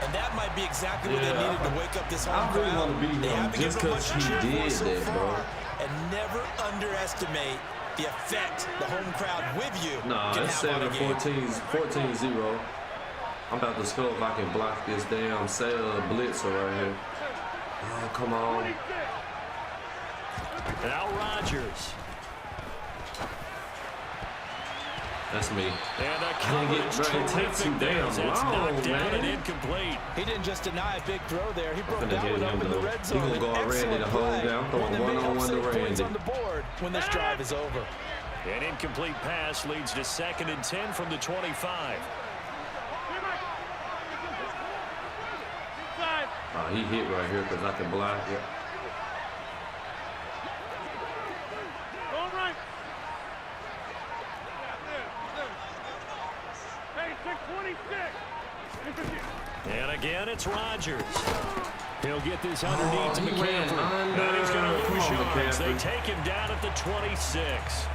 And that might be exactly what they needed to wake up this home crowd.
I really want to beat him just because he did that, bro.
And never underestimate the effect the home crowd with you
Nah,
can
it's
have on a game.
14-0. I'm about to score if I can block this damn blitzer right here. Oh, come on.
Now Rodgers.
That's me.
And a
it takes too damn long, man.
And incomplete.
He didn't just deny a big throw there. He broke down it up in the red zone.
He gonna go Randy the whole down, throwing one-on-one to Randy.
On the board when this drive is over.
An incomplete pass leads to 2nd and 10 from the 25.
He hit right here because I can block it.
And again, it's Rodgers. He'll get this underneath to McCaffrey. And he's going to lose yards. They take him down at the 26.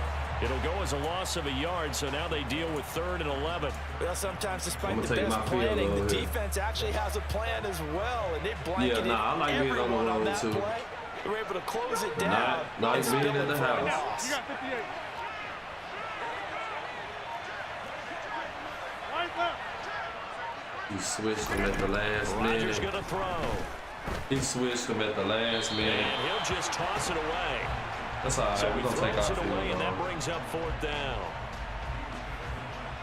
It'll go as a loss of a yard, so now they deal with 3rd and 11.
Well, sometimes despite the best planning, the defense actually has a plan as well, and they blanketed everyone on that play. They were able to close it down.
Not being at the house.
You got 58.
He switched him at the last minute.
Rodgers going to throw.
He switched him at the last minute.
And he'll just toss it away.
That's all right.
So
We're going to take
throws
our
it away,
field
and that
goal.
brings up 4th down.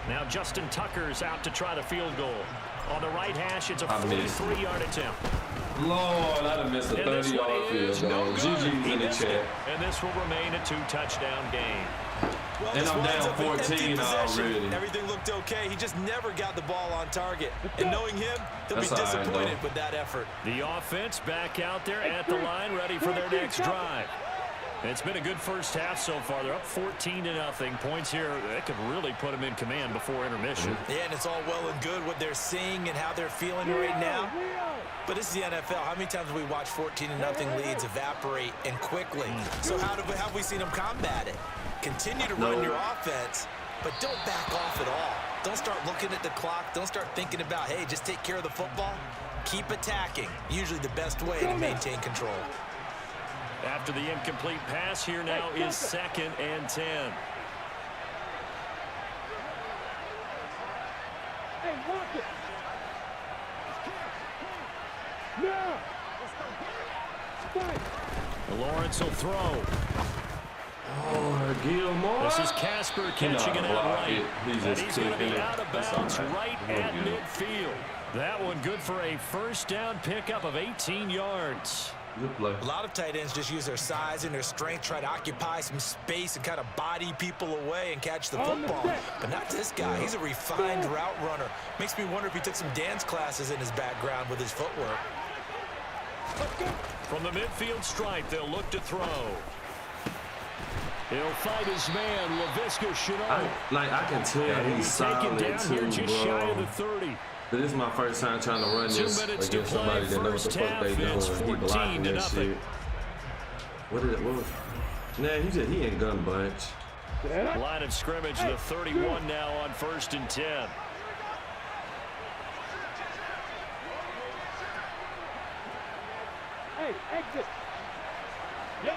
Now Justin Tucker's out to try the field goal. On the right hash, it's a 43-yard attempt.
Lord, I'd have missed a 30-yard field goal. GG's in the chat.
And this will remain a 2-touchdown game.
Well,
and I'm down 14 already.
Everything looked okay. He just never got the ball on target. And knowing him, he'll be disappointed with that effort.
The offense back out there at the line, ready for their next drive. It's been a good first half so far. They're up 14-0. Points here, that could really put them in command before intermission.
Yeah, and it's all well and good what they're seeing and how they're feeling right now. But this is the NFL. How many times have we watched 14-0 leads evaporate and quickly? So how have we seen them combat it? Continue to run your offense, but don't back off at all. Don't start looking at the clock. Don't start thinking about, hey, just take care of the football. Keep attacking. Usually the best way to maintain control.
After the incomplete pass, here now is 2nd and 10.
Hey, watch it. Yeah.
Lawrence will throw.
Oh, Gilmore.
This is Casper catching it outright.
He's
and he's going to be out of bounds
right
at midfield. That one good for a first down pickup of 18 yards.
Good play.
A lot of tight ends just use their size and their strength, try to occupy some space and kind of body people away and catch the football. But not this guy. He's a refined route runner. Makes me wonder if he took some dance classes in his background with his footwork.
From the midfield stripe, they'll look to throw. He'll fight his man, LaVisca Chenault.
I can tell he's solid
down
too,
here just shy of the 30.
But this is my first time trying to run this against somebody that knows what the fuck they doing. He blocking that shit. What was? Nah, he ain't gun bunch.
Line of scrimmage, the 31 now on 1st and 10.
Hey, exit. Yep.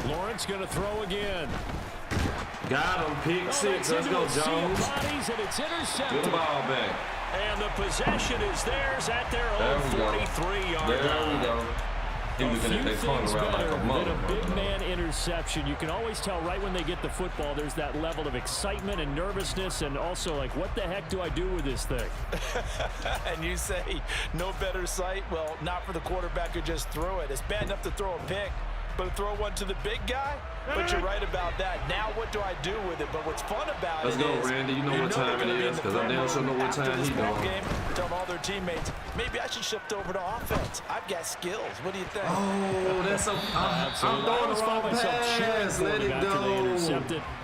Lawrence going to throw again.
Got him. Pick six. Let's go, Jones.
Bodies, and it's intercepted.
Get the ball back.
And the possession is theirs at their own 43-yard line.
There we go. He looking at that corner around like a mother.
A big man interception. You can always tell right when they get the football, there's that level of excitement and nervousness, and also like, what the heck do I do with this thing?
And you say, no better sight? Well, not for the quarterback who just threw it. It's bad enough to throw a pick, but to throw one to the big guy? But you're right about that. Now what do I do with it? But what's fun about
Let's
it
go,
is
Randy. You know what time it is, because I damn sure know what time he's doing.
Game, telling all their teammates, maybe I should shift over to offense. I've got skills. What do you think?
Oh, that's a... I'm throwing the wrong pass. Let it go.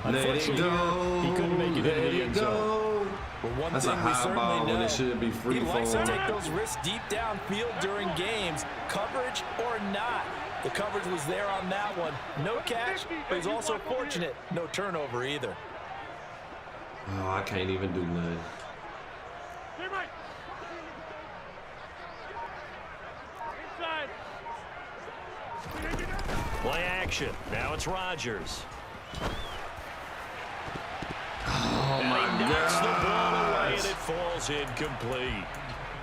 Let it go.
He couldn't make it into the end zone.
Well, one
that's
thing
a high ball when it should be free
he likes to
fall.
take those risks deep downfield during games, coverage or not. The coverage was there on that one. No catch, but he's also fortunate. No turnover either.
Oh, I can't even do nothing.
Play action. Now it's Rodgers.
Oh, my
Knocks the ball away, and
God.
it falls incomplete.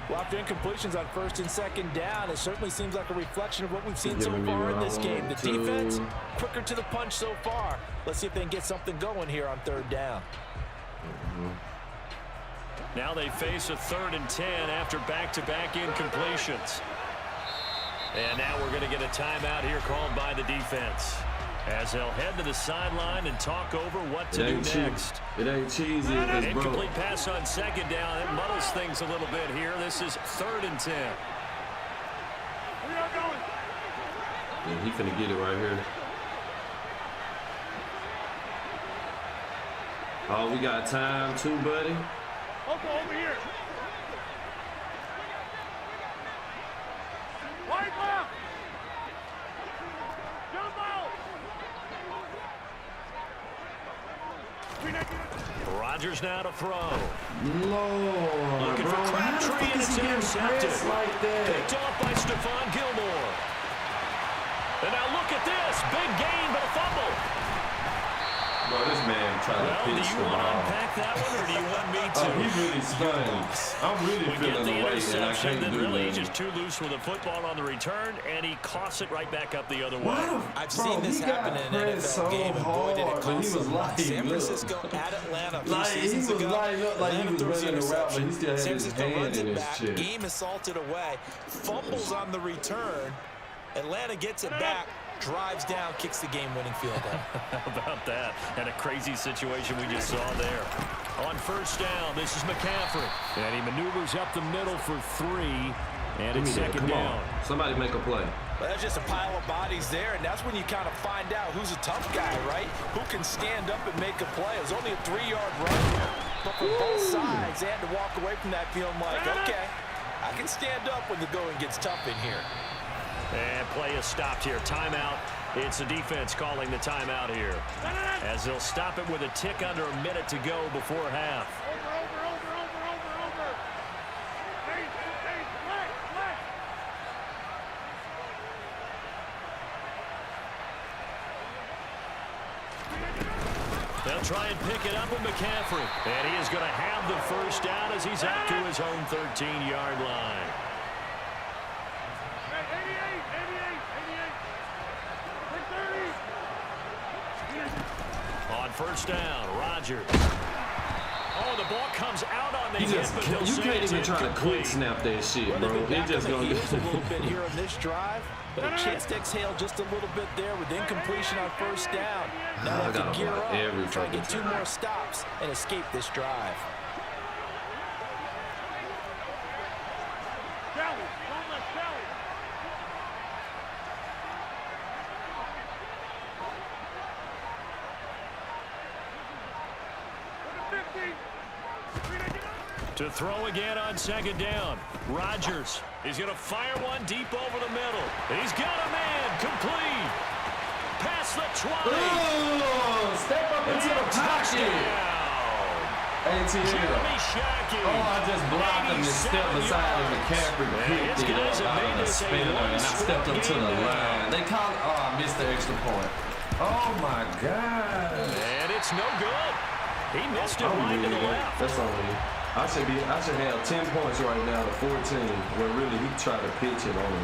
Well, after incompletions on 1st and 2nd down, it certainly seems like a reflection of what we've seen so
Giving me
far in
what I
this game. The
want to.
defense, quicker to the punch so far. Let's see if they can get something going here on 3rd down.
Now they face a 3rd and 10 after back-to-back incompletions. And now we're going to get a timeout here called by the defense, as they'll head to the sideline and talk over what to do next.
It ain't cheesy if it's broke.
Incomplete pass on 2nd down. It muddles things a little bit here. This is 3rd and 10.
Yeah, he finna get it right here. Oh, we got time too, buddy.
Over here. Wide left. Jump out.
Rodgers now to throw.
Lord,
Looking
bro.
for Crabtree, and it's intercepted.
Like that?
Picked off by Stephon Gilmore. And now look at this. Big gain, but a fumble.
Bro, this man trying to
Do
pitch
you
the
want to
ball.
unpack that one, or do you want me to?
Oh, he really stunned. I'm really
We get
feeling
the
the weight, and I
interception,
can't
then
do
really
nothing.
just too loose with the football on the return, and he coughs it right back up the other way.
I've seen this happen in an NFL game, and boy, did it cost
he was
them.
light,
San Francisco at Atlanta a few
Like, he
seasons
was
ago.
lighting up like he
Atlanta
was
throws the
running a route, but he still had
San
his
Francisco
hand
runs
in
it
his
back.
chest.
Game assaulted away. Fumbles on the return. Atlanta gets it back. Drives down, kicks the game-winning field goal.
How about that? And a crazy situation we just saw there. On 1st down, this is McCaffrey. And he maneuvers up the middle for 3. And it's 2nd down.
Somebody make a play.
Well, that's just a pile of bodies there, and that's when you kind of find out who's a tough guy, right? Who can stand up and make a play. It was only a 3-yard run here, but for both sides, they had to walk away from that feeling like, okay, I can stand up when the going gets tough in here.
And play is stopped here. Timeout. It's the defense calling the timeout here, as they'll stop it with a tick under a minute to go before half. They'll try and pick it up with McCaffrey. And he is going to have the 1st down as he's out to his own 13-yard line. On 1st down, Rodgers. Oh, the ball comes out on the hit, but they'll
You
say
can't
it's
even try to quick
incomplete.
snap that shit, bro. It just gonna
a little bit here on this drive, but a chance to exhale just a little bit there with incompletion on 1st down. Now
I
they have
gotta
to gear
block every
up, try to get
fucking
2 more stops and escape this drive.
To throw again on 2nd down. Rodgers is going to fire one deep over the middle. He's got a man. Complete. Pass across the 20.
Oh, step up into the pocket.
Jeremy
ATL.
Shackey.
Oh, I just blocked him and stepped aside and McCaffrey picked it
guys have
out
made
of the
this a
spinner, and I
one-score
stepped up to the
game now.
line. They called it. Oh, I missed the extra point. Oh, my God.
And it's no good. He missed it right to the left.
That's on me. I should have 10 points right now to 14, where really he tried to pitch it on me.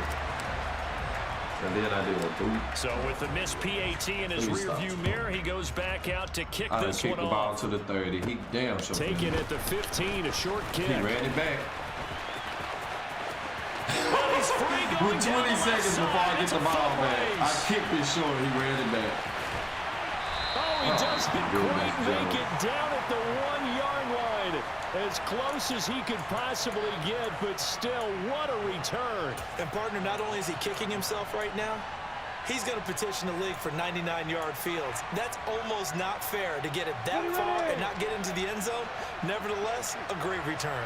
And then I did a boot.
So with the missed PAT in his rearview mirror, he goes back out to kick
I
this
kicked
one
the ball
off.
to the 30. He damn sure.
Take it at the 15, a short kick.
He ran it back.
Well, he's free going
With
down
20
the
seconds
left
before I
side.
get
It's
the
a
ball
foot
back, I
race.
kicked it short. He ran it back.
Oh, he doesn't
good
quite
job.
make it down at the 1-yard line. As close as he could possibly get, but still, what a return.
And partner, not only is he kicking himself right now, he's going to petition the league for 99-yard fields. That's almost not fair to get it that far and not get into the end zone. Nevertheless, a great return.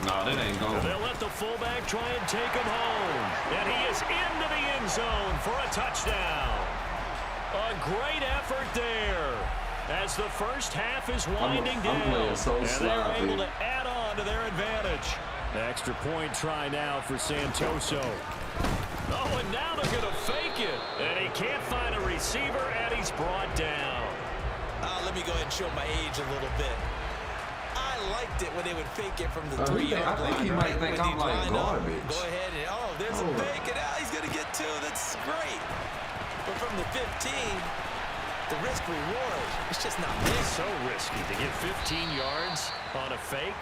No, that ain't going.
They'll let the fullback try and take him home. And he is into the end zone for a touchdown. A great effort there as the first half is winding down.
I'm playing so
and they're
sloppy.
able to add on to their advantage. Extra point try now for Santoso. Oh, and now they're going to fake it. And he can't find a receiver, and he's brought down.
Let me go ahead and show my age a little bit. I liked it when they would fake it from the 3-yard line.
I think he might think I'm like garbage.
Go ahead and, there's a fake, and now he's going to get 2. That's great. But from the 15, the risk reward, it's just not big.
So risky to get 15 yards on a fake.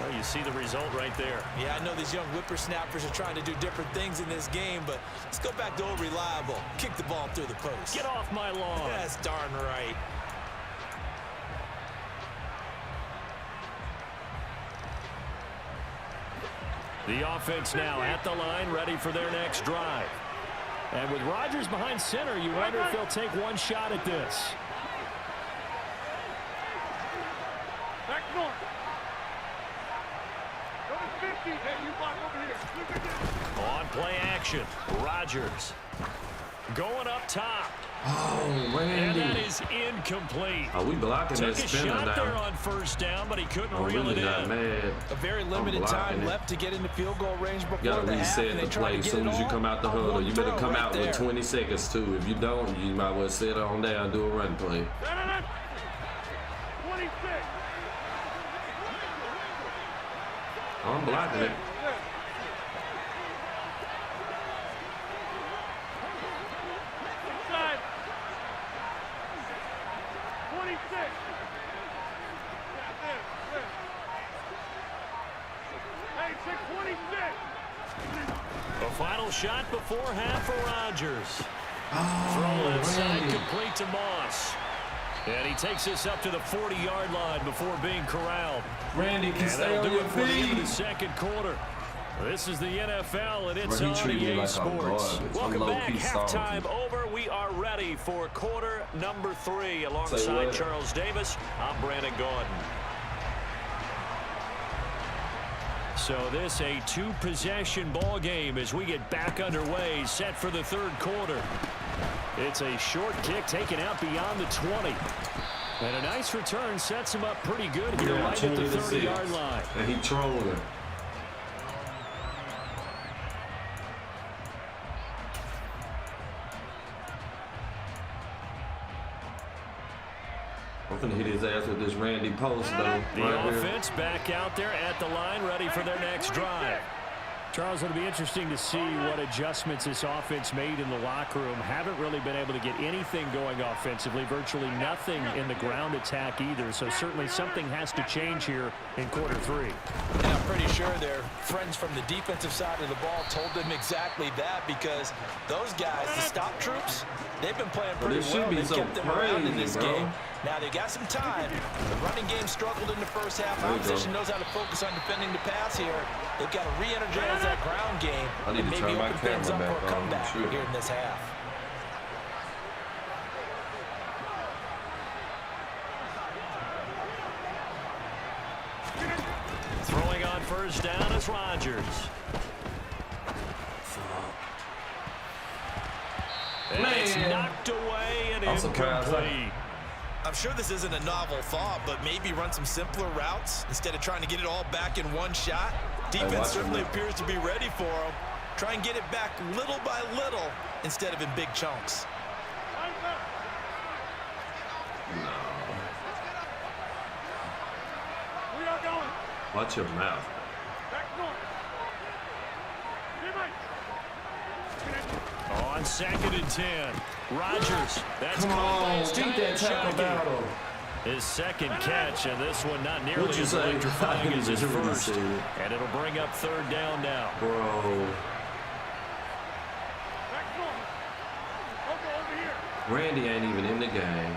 Well, you see the result right there.
Yeah, I know these young whippersnappers are trying to do different things in this game, but let's go back to old reliable. Kick the ball through the post.
Get off my lawn.
That's darn right.
The offense now at the line, ready for their next drive. And with Rodgers behind center, you wonder if they'll take one shot at this.
Back north. Go to 50. Hey, you block over here. Look at this.
On play action, Rodgers going up top.
Oh,
And that
Randy.
is incomplete.
Are we blocking
Took
that
a
spinner
shot there
now?
on first down, but he couldn't
I'm
reel
really
it
not
in.
mad.
A very limited
blocking
time
it.
left to get into field goal range before
You gotta
the half,
reset
and
the
they try
play
to
as
get
soon
it
as you
all
come out the
on
huddle.
one
You better
throw
come
right
out
there.
with 20 seconds too. If you don't, you might well sit on down and do a run play.
26.
I'm blocking it.
Inside. 26. Hey, 626.
A final shot before half for Rodgers.
Oh,
Throw inside,
Randy.
complete to Moss. And he takes us up to the 40-yard line before being corralled.
Randy can
And
stay
that'll
on
do
your
it for the end of the
feet.
second quarter. This is the NFL, and it's
Bro, he
on
treated me
EA
like I'm
Sports.
garbage. I'm
Welcome back.
low-key salty.
Halftime over. We are ready for quarter number 3.
Say
Alongside
what?
Charles Davis, I'm Brandon Gordon. So this a 2-possession ball game as we get back underway, set for the third quarter. It's a short kick taken out beyond the 20. And a nice return sets him up pretty good here,
Yeah,
right at the
20 to
30-yard
6.
line.
And he trolling. I'm finna hit his ass with this Randy post though.
The
right here.
offense back out there at the line, ready for their next drive. Charles, it'll be interesting to see what adjustments this offense made in the locker room. Haven't really been able to get anything going offensively, virtually nothing in the ground attack either. So certainly something has to change here in quarter 3.
And I'm pretty sure their friends from the defensive side of the ball told them exactly that, because those guys, the stop troops, they've been playing pretty
it should
well.
be
They've
so
kept them around in
crazy,
this
bro.
game. Now they've got some time. The running game struggled in the first half.
There you
Opposition
go.
knows how to focus on defending the pass here. They've got to re-energize that ground game
I need
and
to
maybe
turn my
open things up
camera
for a
back on,
comeback
sure.
here in this half.
Throwing on first down is Rodgers. knocked away and
I'm surprised.
incomplete.
I'm sure this isn't a novel thought, but maybe run some simpler routes instead of trying to get it all back in one shot. Defense certainly appears to be ready for him. Try and get it back little by little instead of in big chunks.
No.
We are going.
Watch your mouth.
Back north.
On 2nd and 10. Rodgers. That's
Come
caught by
on,
his
beat that tackle
jockey.
battle.
His second catch, and this one not nearly
What'd you
as
say?
electrifying as his
I didn't
first.
see it.
And it'll bring up 3rd down now.
Bro.
Back north. Over here.
Randy ain't even in the game.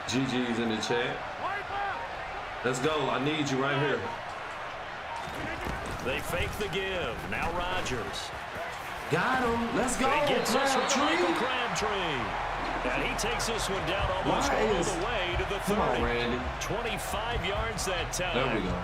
GG's in the chat. Let's go. I need you right here.
They fake the give. Now Rodgers.
Got him. Let's go.
He gets this one to Michael
Crabtree.
Crabtree. And he takes this one down almost
Why
all
is-
the way to the 30.
Come on, Randy.
25 yards that time.
There we go.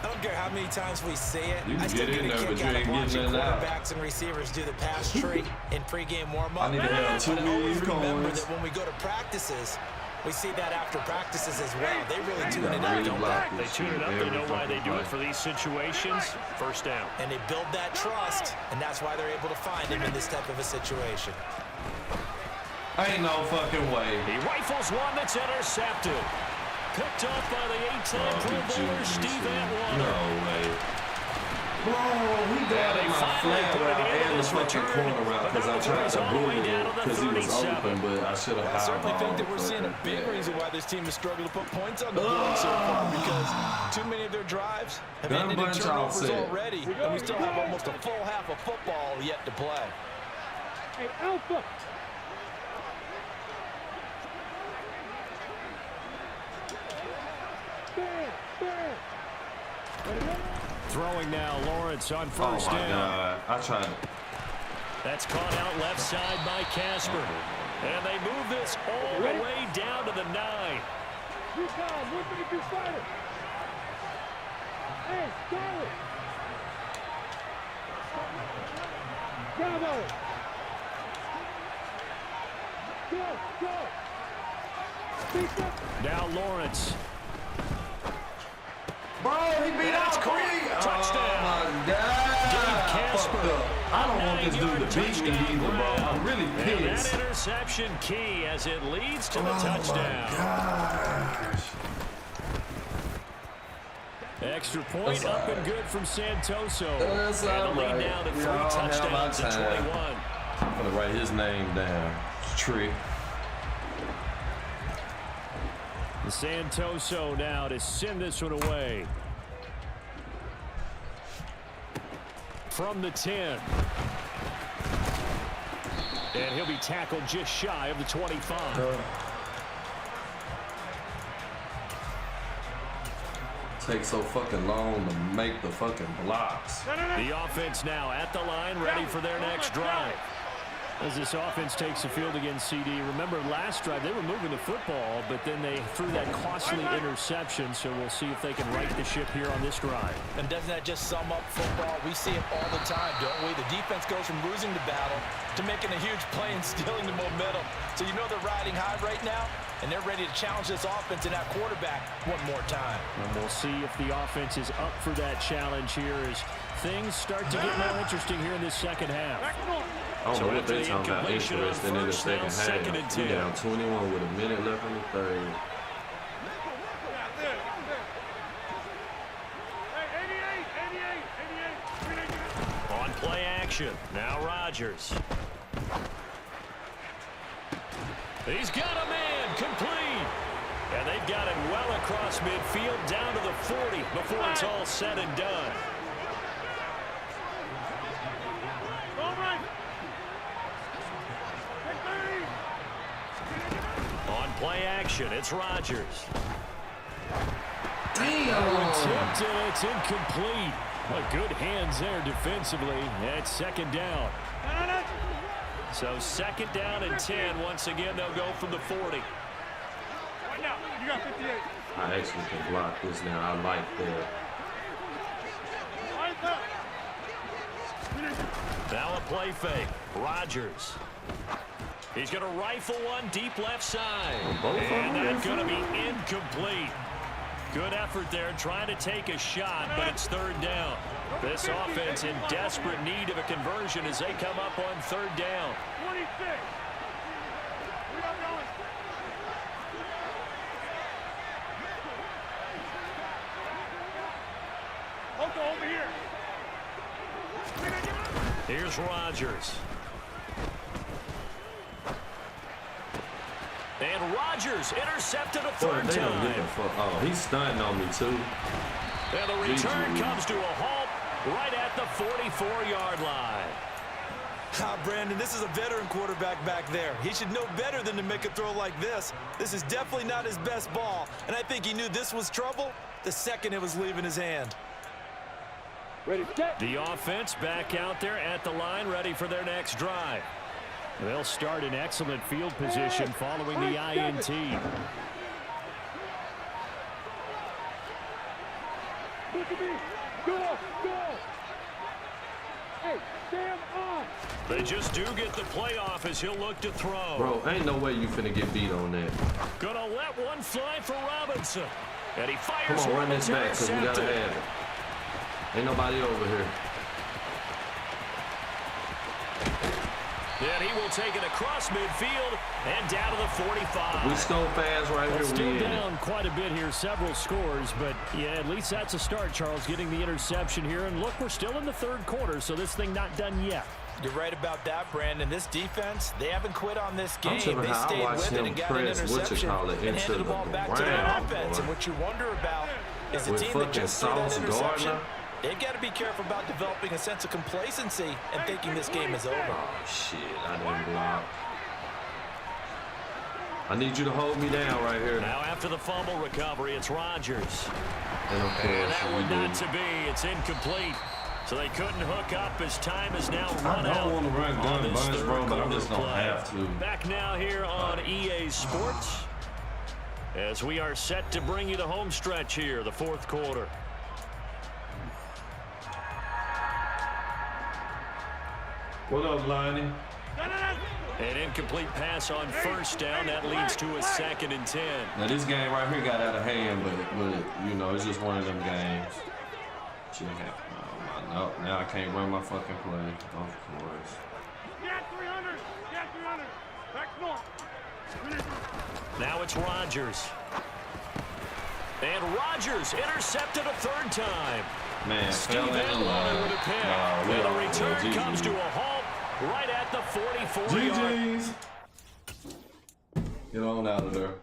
I don't care how many times we see it.
You can
I still
get in
get a
there, but
kick
you
out
ain't
of watching
getting it out.
quarterbacks and receivers do the pass tree in pregame warm-up.
I need to have two
But I always
million
remember
coins.
that when we go to practices, we see that after practices as well. They really tune
gotta
it up,
really
don't
block
they?
They
this
tune
shit
it up. They
every
know why they
fucking
do it
play.
for these situations. 1st down.
And they build that trust, and that's why they're able to find him in this type of a situation.
Ain't no fucking way.
He rifles one that's intercepted. Picked off by the 8-time Pro Bowler Steve Atwater.
No way. Bro, he got in my flat route and the fucking corner route because I tried to bully him because he was open, but I should have
I certainly think
eyeballed
that we're
the
seeing a
fucking
big
thing.
reason why this team has struggled to put points on the board so far, because too many of their drives have
Gun
ended in
bunch
turnovers
offset.
already, and we still have almost a full half of football yet to play.
Hey, Alpha.
Throwing now, Lawrence on
Oh
1st
my
down.
God. I tried to.
That's caught out left side by Casper. And they move this all the way down to the 9.
You calm. Look at you fighter. Hey, go. Bravo. Go, go. Speak up.
Now Lawrence.
Bro, he beat
That's
out
caught.
Creed.
Touchdown.
Oh my God.
Dave Casper.
Fucked up. I don't want this dude to beat me either, bro. I'm really
And that
pissed.
interception key as it leads to the
Oh
touchdown.
my gosh.
Extra point
That's
up
all
and
right.
good from Santoso.
That's
and a
all
lead
right.
now to
We
3
all have our
touchdowns to
time.
21.
I'm gonna write his name down. Trick.
Santoso now to send this one away. From the 10. And he'll be tackled just shy of the 25.
Takes so fucking long to make the fucking blocks.
The offense now at the line, ready for their next drive. As this offense takes the field against CD. Remember last drive, they were moving the football, but then they threw that costly interception, so we'll see if they can right the ship here on this drive.
And doesn't that just sum up football? We see it all the time, don't we? The defense goes from losing the battle to making a huge play and stealing the momentum. So you know they're riding high right now, and they're ready to challenge this offense and that quarterback one more time.
And we'll see if the offense is up for that challenge here as things start to get more interesting here in this second half.
I don't
So
know what
after
they
the
talking about
incompletion on
interesting in the
first, now
second
2nd and
half.
10.
We down 21 with a minute left in the third.
On play action, now Rodgers. He's got a man, complete. And they've got him well across midfield, down to the 40 before it's all said and done. On play action, it's Rodgers.
Damn!
Tipped and it's incomplete. Well, good hands there defensively. It's 2nd down. So 2nd down and 10. Once again, they'll go from the 40.
Right now, you got 58.
I actually can block this now. I like that.
Now a play fake. Rodgers. He's going to rifle one deep left side.
And
that's going to be incomplete. Good effort there trying to take a shot, but it's third down. This offense in desperate need of a conversion as they come up on third down.
26. We are going. Oko over here.
Here's Rodgers. And Rodgers intercepted a third time.
Oh, he's stunting on me, too.
And the return comes to a halt right at the 44-yard line.
Brandon, this is a veteran quarterback back there. He should know better than to make a throw like this. This is definitely not his best ball, and I think he knew this was trouble the second it was leaving his hand.
Ready, set.
The offense back out there at the line, ready for their next drive. They'll start in excellent field position following the INT.
Look at me. Go. Hey, stand on.
They just do get the playoff as he'll look to throw.
Bro, ain't no way you finna get beat on that.
Gonna let one fly for Robinson. And he
Come
fires
on,
one
run this
to
back, because we
intercept
gotta
it.
have it. Ain't nobody over here.
Then he will take it across midfield and down to the 45.
We score fast right here.
Still down quite a bit here, several scores, but yeah, at least that's a start, Charles, getting the interception here. And look, we're still in the third quarter, so this thing not done yet.
You're right about that, Brandon. This defense, they haven't quit on this game.
I'm
They
how I
stayed
watched
with it
him
and got an
press
interception and
into
handed the ball back to the
ground,
offense.
boy.
And what you wonder about is the
With
team that
fucking
just threw that
Sauce
interception.
Gardner.
They've got to be careful about developing a sense of complacency and thinking this game is over.
Oh, shit. I didn't block. I need you to hold me down right here.
Now after the fumble recovery, it's Rodgers.
And of
And
course,
that
we
one not
do.
to be. It's incomplete. So they couldn't hook up as time is now
I
run out.
don't want to run
on
gun
this
bunch,
third
bro, but I'm
quarter
just going to
play.
have to.
Back now here on EA Sports as we are set to bring you the home stretch here, the fourth quarter.
What up, Lonnie?
An incomplete pass on first down. That leads to a 2nd and 10.
Now, this game right here got out of hand, but you know, it's just one of them games. Shouldn't have. No, now I can't run my fucking play. Of course.
Get 300. Get 300. Back north.
Now it's Rodgers. And Rodgers intercepted a third time.
Man,
Steve
fell in the
Allen
line.
with a pick.
Nah, we
And the
all-
return
GG.
comes to a halt right at the 44-yard.
GG's. Get on out of there.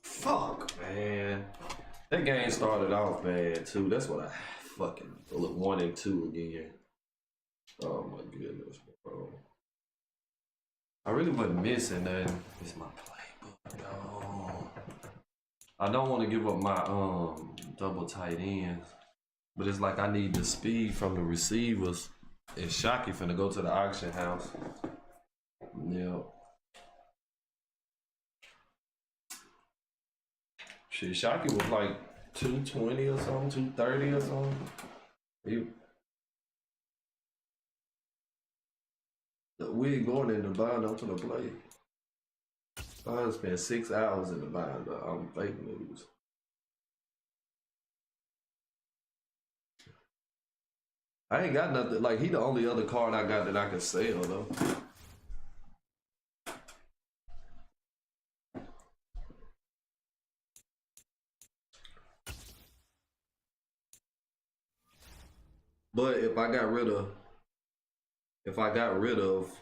Fuck, man. That game started off bad, too. That's what I fucking look 1 and 2 again. Oh, my goodness, bro. I really wasn't missing nothing. It's my playbook, no. I don't want to give up my double tight ends, but it's like I need the speed from the receivers. And Shockey finna go to the auction house. Yep. Shit, Shockey was like 220 or something, 230 or something. We ain't going in the bind, I'm gonna play. I spent 6 hours in the bind, I'm fake news. I ain't got nothing, like he the only other card I got that I can sell though. But if I got rid of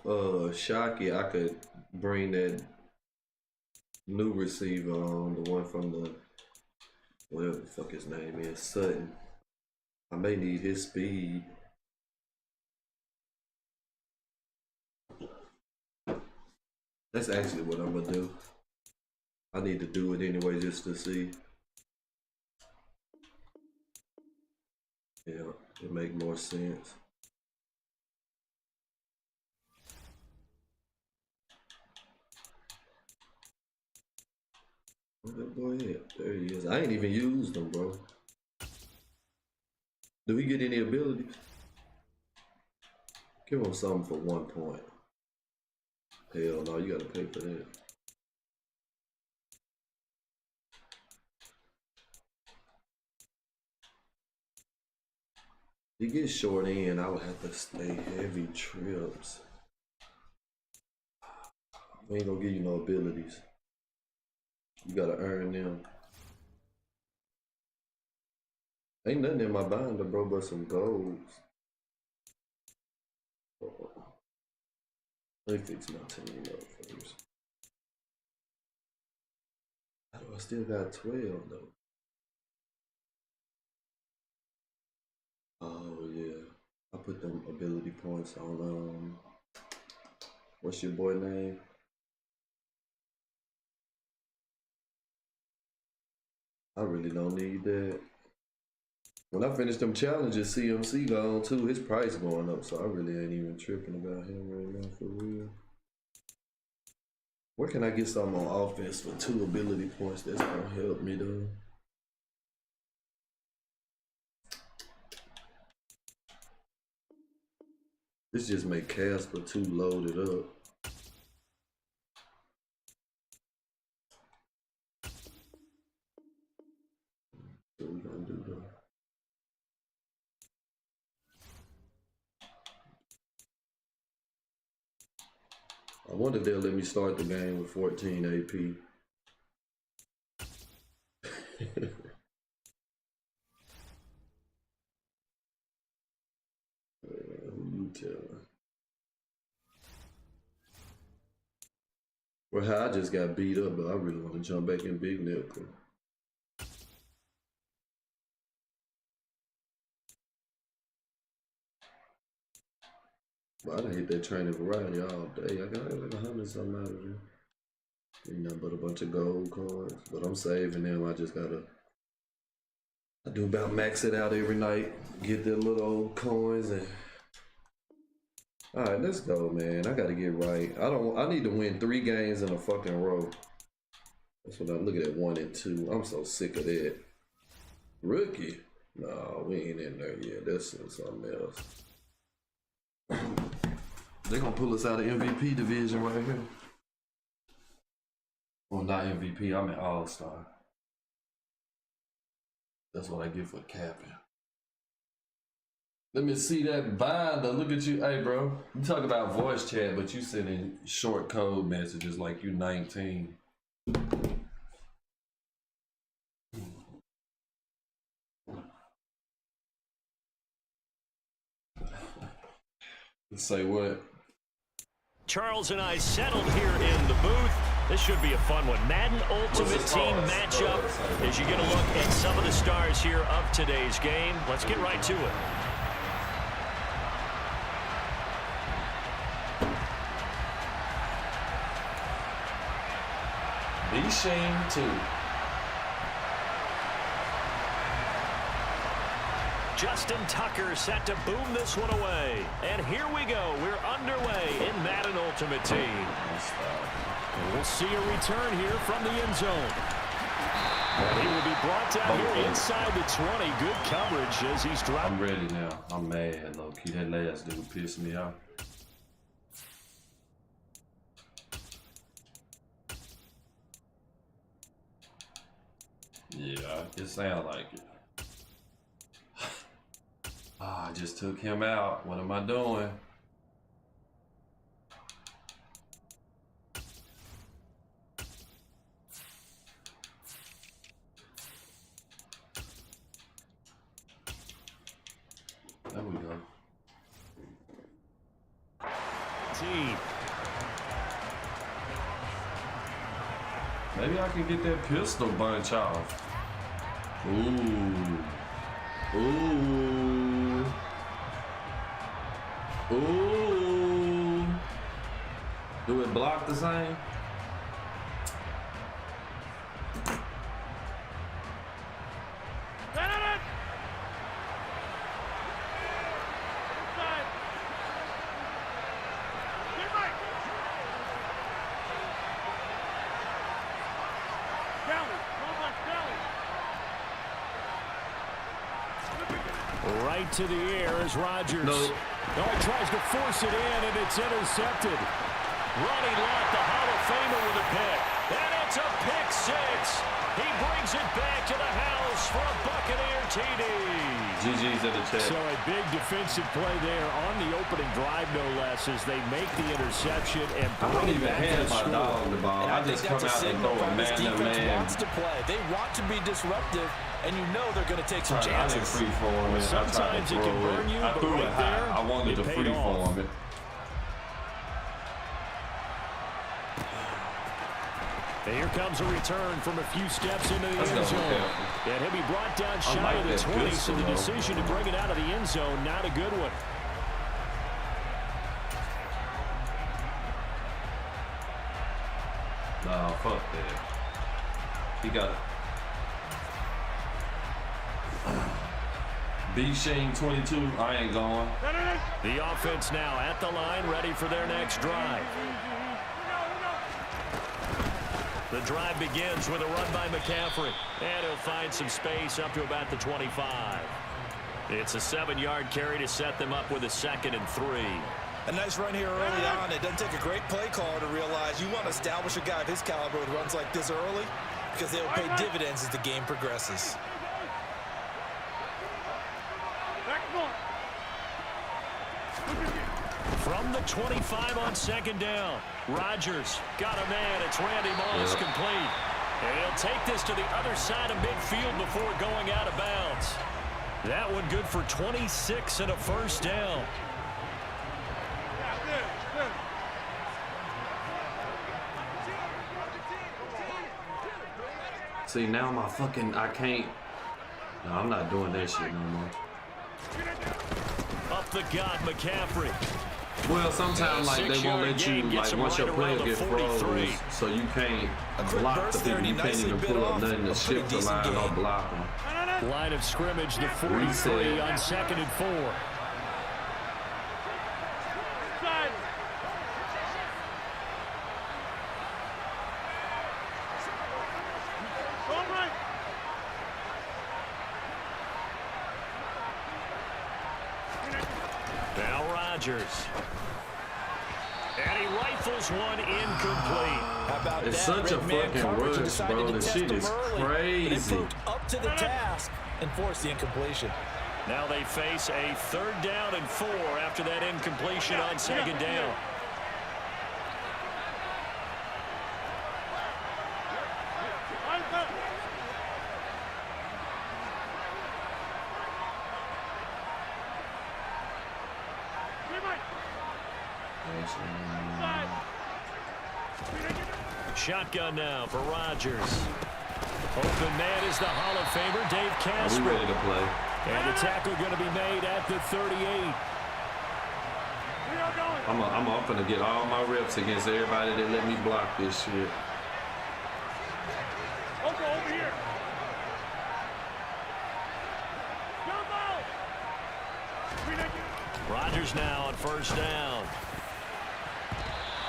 Shockey, I could bring that new receiver on, the one from the whatever the fuck his name is, Sutton. I may need his speed. That's actually what I'm gonna do. I need to do it anyway just to see. Yeah, it make more sense. Where that boy at? There he is. I ain't even used him, bro. Do we get any abilities? Give him something for 1 point. Hell no, you gotta pay for that. You get short end, I would have to stay heavy trips. We ain't gonna give you no abilities. You gotta earn them. Ain't nothing in my binder, bro, but some golds. Let me fix my team up first. How do I still got 12 though? Oh yeah, I put them ability points on. What's your boy name? I really don't need that. When I finish them challenges, CMC gone too. His price going up, so I really ain't even tripping about him right now for real. Where can I get something on offense for 2 ability points that's gonna help me though? This just make Casper too loaded up. What we gonna do though? I wonder if they'll let me start the game with 14 AP. Who you telling? Well, I just got beat up, but I really want to jump back in big nickel. But I done hit that training variety all day. I got like 100 something out of it. Ain't nothing but a bunch of gold cards. But I'm saving them. I just gotta. I do about max it out every night. Get the little old coins and. All right, let's go, man. I gotta get right. I need to win 3 games in a fucking row. That's what I look at 1 and 2. I'm so sick of that. Rookie? No, we ain't in there yet. That's something else. They gonna pull us out of MVP division right here. Well, not MVP. I'm an All-Star. That's what I get for capping. Let me see that binder. Look at you. Hey, bro. You talk about voice chat, but you sending short code messages like you 19. Say what?
Charles and I settled here in the booth. This should be a fun one. Madden Ultimate Team matchup as you get a look at some of the stars here of today's game. Let's get right to it.
Be shame too.
Justin Tucker set to boom this one away. And here we go. We're underway in Madden Ultimate Team. And we'll see a return here from the end zone. And he will be brought down here inside the 20. Good coverage as he's dropped.
I'm ready now. I'm mad, low-key. That last dude pissed me off. Yeah, it sounds like it. I just took him out. What am I doing? There we go.
Team.
Maybe I can get that pistol bunch off. Ooh. Ooh. Ooh. Do it block the same?
Right right to the air as Rodgers.
No.
Oh, he tries to force it in, and it's intercepted. Ronnie Lott, the Hall of Famer, with a pick. And it's a pick six. He brings it back to the house for a Buccaneer TD.
GG's in the chat.
So a big defensive play there on the opening drive, no less, as they make the interception and
I don't
bring it
even
back to
have
the
my
score.
dog the ball.
And
I
think
just come
that's a
out and
signal
throw a
from this
man to
defense
man.
wants to play. They want to be disruptive, and you know they're going to take some
I didn't
chances.
free form it.
Sometimes it can burn you,
I
but
threw it
right
high.
there,
I wanted
it
to
paid
free
off.
form it.
And here comes a return from a few steps into the
Let's
end
go,
zone.
careful.
And he'll be brought down shy
like
of the
that
20,
good
so the
slow.
decision to bring it out of the end zone, not a good one.
No, fuck that. He got it. B-Shane 22, I ain't going.
The offense now at the line, ready for their next drive. The drive begins with a run by McCaffrey. And he'll find some space up to about the 25. It's a 7-yard carry to set them up with a 2nd and 3.
A nice run here early on. It doesn't take a great play caller to realize you want to establish a guy of his caliber with runs like this early because they'll pay dividends as the game progresses.
From the 25 on 2nd down, Rodgers got a man. It's Randy Moss complete. And he'll take this to the other side of midfield before going out of bounds. That one good for 26 and a 1st down.
See, now my fucking, I can't. No, I'm not doing that shit no more.
Up the gut, McCaffrey.
Well, sometimes like they won't let you, like once your player gets froze, so you can't block the people. You can't even pull up nothing to shift the line or block them.
Line of scrimmage, the 43 on 2nd and 4. Now Rodgers. And he rifles one incomplete.
How about
It's
that?
such a
Red man
fucking
coverage
rush,
decided
bro.
to
This
test
shit
him
is
early, and
crazy.
they proved up to the task and forced the incompletion.
Now they face a 3rd down and 4 after that incompletion on 2nd down. Shotgun now for Rodgers. Open man is the Hall of Famer, Dave
Are we
Casper.
ready to play?
And the tackle going to be made at the 38.
I'm gonna get all my reps against everybody that let me block this shit.
Over here.
Rodgers now on 1st down.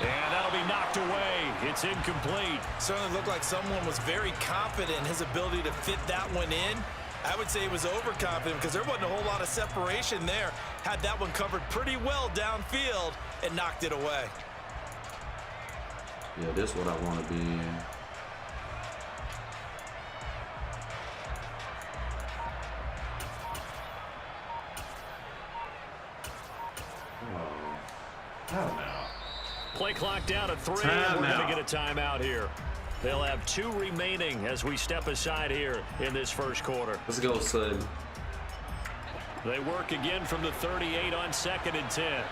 And that'll be knocked away. It's incomplete.
Certainly looked like someone was very confident in his ability to fit that one in. I would say he was overconfident because there wasn't a whole lot of separation there. Had that one covered pretty well downfield and knocked it away.
Yeah, this is what I want to be in.
Play clock down at 3, and we're going to get a timeout here. They'll have 2 remaining as we step aside here in this 1st quarter.
Let's go, son.
They work again from the 38 on 2nd and 10.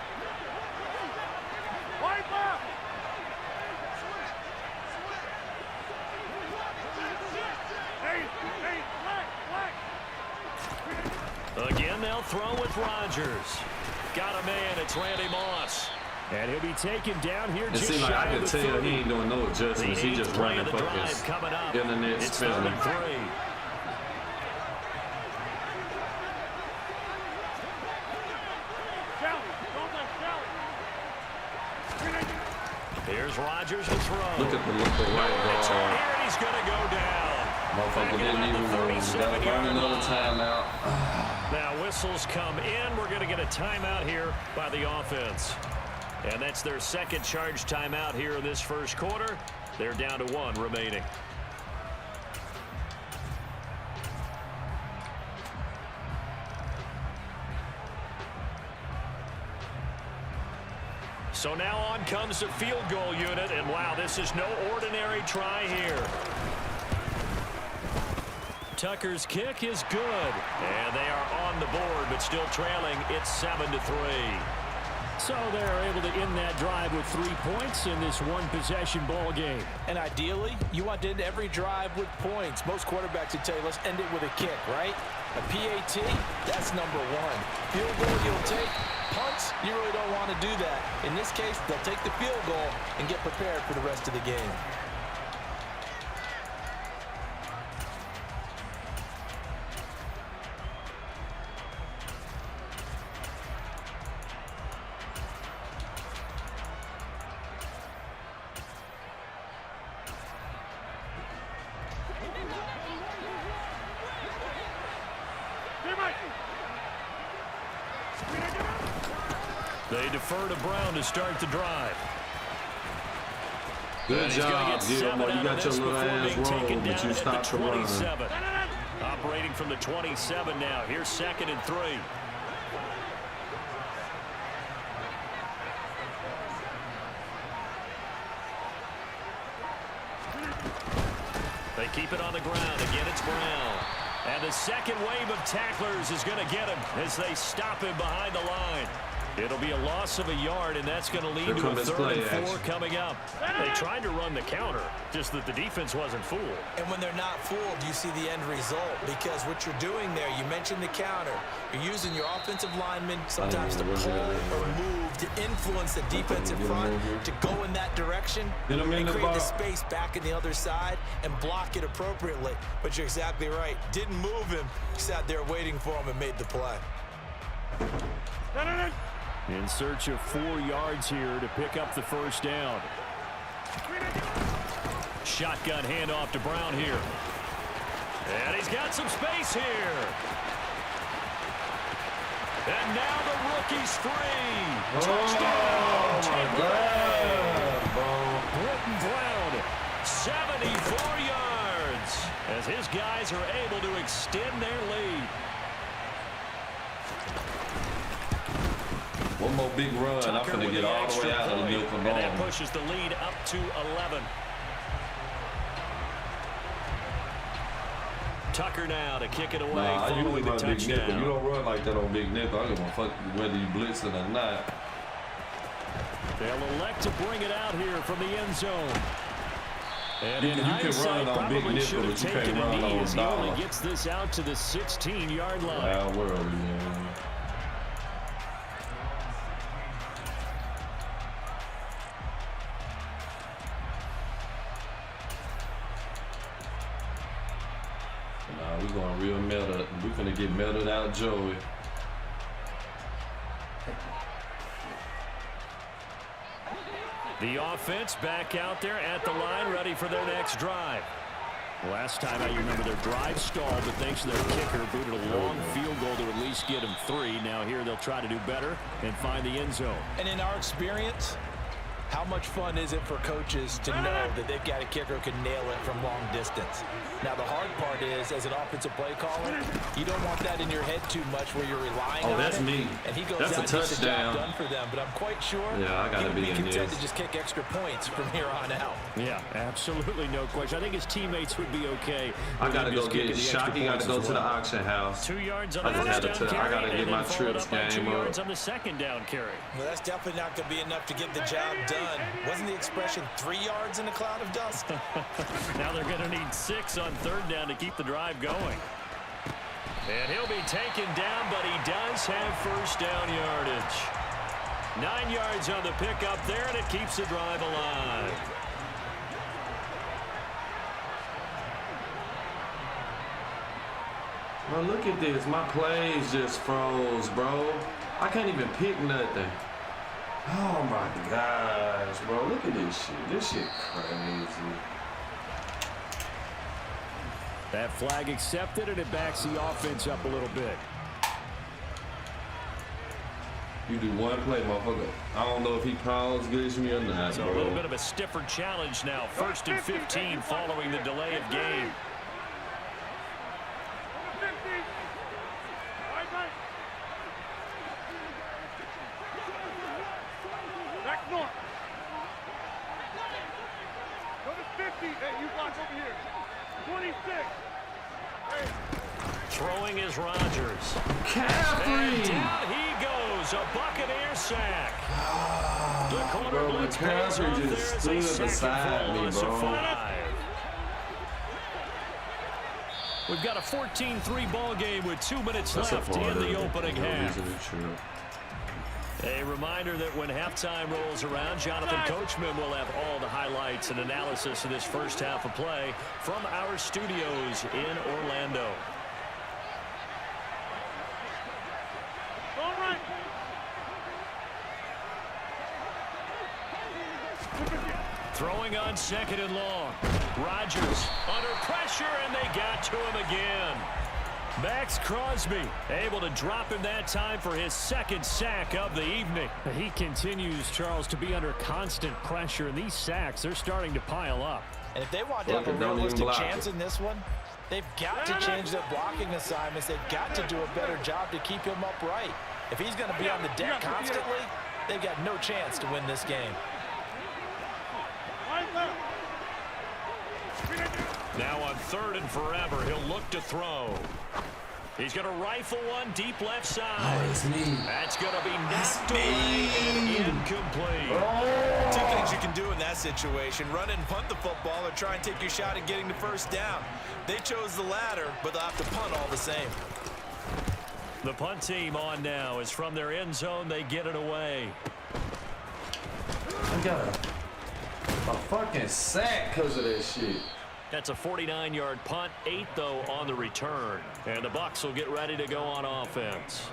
Again, they'll throw with Rodgers. Got a man. It's Randy Moss. And he'll be taken down here
It
just
seems like
shy
I
of
can
the
tell
30.
he ain't doing no adjustments. He just running
the
fucking
drive coming up.
internet
It's
spelling.
3rd and 3. Here's Rodgers to throw.
Look at the right
It's
guard.
here, and he's going to go down.
Motherfucker didn't even move. Gotta burn another timeout.
Now whistles come in. We're going to get a timeout here by the offense. And that's their second charge timeout here in this first quarter. They're down to 1 remaining. So now on comes the field goal unit. And wow, this is no ordinary try here. Tucker's kick is good. And they are on the board, but still trailing. It's 7-3. So they're able to end that drive with 3 points in this one-possession ball game.
And ideally, you want to end every drive with points. Most quarterbacks would tell you, let's end it with a kick, right? A PAT, that's #1. Field goal you'll take. Punts, you really don't want to do that. In this case, they'll take the field goal and get prepared for the rest of the game.
They defer to Brown to start the drive.
Good job, Gilmore. You got your little ass roll, but you stopped the run.
Operating from the 27 now. Here's 2nd and 3. They keep it on the ground. Again, it's Brown. And the second wave of tacklers is going to get him as they stop him behind the line. It'll be a loss of a yard, and that's going to lead to a 3rd and 4 coming up. They tried to run the counter, just that the defense wasn't fooled.
And when they're not fooled, you see the end result. Because what you're doing there, you mentioned the counter. You're using your offensive linemen sometimes to pull or move to influence the defensive front to go in that direction and create the space back in the other side and block it appropriately. But you're exactly right. Didn't move him. Sat there waiting for him and made the play.
In search of 4 yards here to pick up the first down. Shotgun handoff to Brown here. And he's got some space here. And now the rookie's free. Touchdown. Britton Brown, 74 yards. As his guys are able to extend their lead.
One more big run. I'm going to get all the way out of the milk and bone.
And that pushes the lead up to 11. Tucker now to kick it away following the touchdown.
You don't run like that on big nickel. I don't give a fuck whether you blitzing or not.
They'll elect to bring it out here from the end zone. And in
run
hindsight,
on big
probably should have taken a knee as he
dollar.
only gets this out to the 16-yard line.
Wow, where are we, man? We're going real meta. We're going to get melted out, Joey.
The offense back out there at the line, ready for their next drive. Last time I remember their drive stalled, but thanks to their kicker, booted a long field goal to at least get them 3. Now here they'll try to do better and find the end zone.
And in our experience, how much fun is it for coaches to know that they've got a kicker who can nail it from long distance? Now, the hard part is, as an offensive play caller, you don't want that in your head too much where you're relying on
that's
it.
me.
And he goes
that's
out
a touchdown.
Gets the job done for them, but I'm quite sure
I gotta
he would
be
be
in
content
this.
to just kick extra points from here on out.
Yeah, absolutely no question. I think his teammates would be okay.
I gotta go get Shockey. Got to go to the auction house.
2 yards on the first down carry.
I gotta get my trips game
2
up.
yards on the second down carry.
Well, that's definitely not going to be enough to get the job done. Wasn't the expression 3 yards in a cloud of dust?
Now they're going to need 6 on third down to keep the drive going. And he'll be taken down, but he does have first down yardage. 9 yards on the pickup there, and it keeps the drive alive.
Bro, look at this. My plays just froze, bro. I can't even pick nothing. Oh my gosh, bro. Look at this shit. This shit crazy.
That flag accepted, and it backs the offense up a little bit.
You do one play, motherfucker. I don't know if he calls against me or not,
So
bro.
a little bit of a stiffer challenge now. 1st and 15 following the delay of game.
Back north. Go to 50. Hey, you block over here. 26. Hey.
Throwing is Rodgers. And
McCaffrey!
down he goes. A Buccaneer sack. The corner
Bro,
blitz pays off.
McCaffrey just
There is a
stood
second
beside
full
me,
loss of
bro.
5. We've got a 14-3 ball game with 2 minutes left in the opening half. A reminder that when halftime rolls around, Jonathan Coachman will have all the highlights and analysis of this first half of play from our studios in Orlando.
All right.
Throwing on 2nd and long. Rodgers under pressure, and they got to him again. Max Crosby able to drop him that time for his 2nd sack of the evening.
He continues, Charles, to be under constant pressure, and these sacks, they're starting to pile up.
And if they want to have a
Don't even
realistic
block
chance
it.
in this one, they've got to change their blocking assignments. They've got to do a better job to keep him upright. If he's going to be on the deck constantly, they've got no chance to win this game.
Now on 3rd and forever, he'll look to throw. He's going to rifle one deep left side.
Oh, it's me.
That's going to be knocked away and incomplete.
Two things you can do in that situation: run and punt the football, or try and take your shot at getting the first down. They chose the latter, but they'll have to punt all the same.
The punt team on now is from their end zone. They get it away.
I got a fucking sack because of that shit.
That's a 49-yard punt, 8 though on the return. And the Bucs will get ready to go on offense.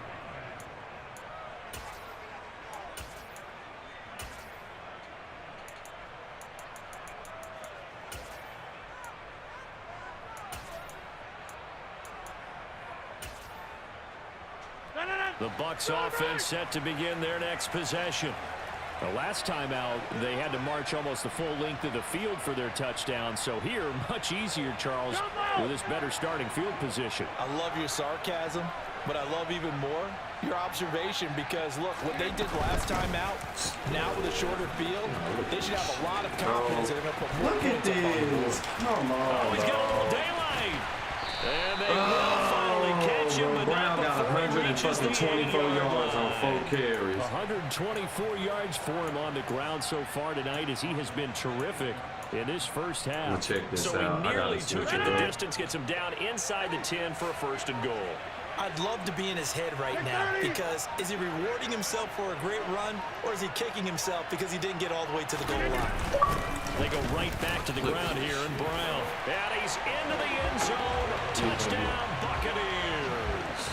The Bucs offense set to begin their next possession.
The last time out, they had to march almost the full length of the field for their touchdown. So here, much easier, Charles, with this better starting field position.
I love your sarcasm, but I love even more your observation, because, look, what they did last time out, now with a shorter field, they should have a lot of confidence that they're going to put more
Look at
points up on the board.
this. Come on,
Oh, he's got a little
dog.
daylight. And they will finally catch him, but
Brown
not
got
before he reaches the
124
8-yard
yards on
line.
4 carries.
124 yards for him on the ground so far tonight, as he has been terrific in this first
Let me
half.
check this
So
out.
he
I
nearly
gotta
took
switch
it the
up.
distance, gets him down inside the 10 for a 1st and goal.
I'd love to be in his head right now, because is he rewarding himself for a great run, or is he kicking himself because he didn't get all the way to the goal line?
They go right back to the ground here, and Brown. And he's into the end zone. Touchdown, Buccaneers.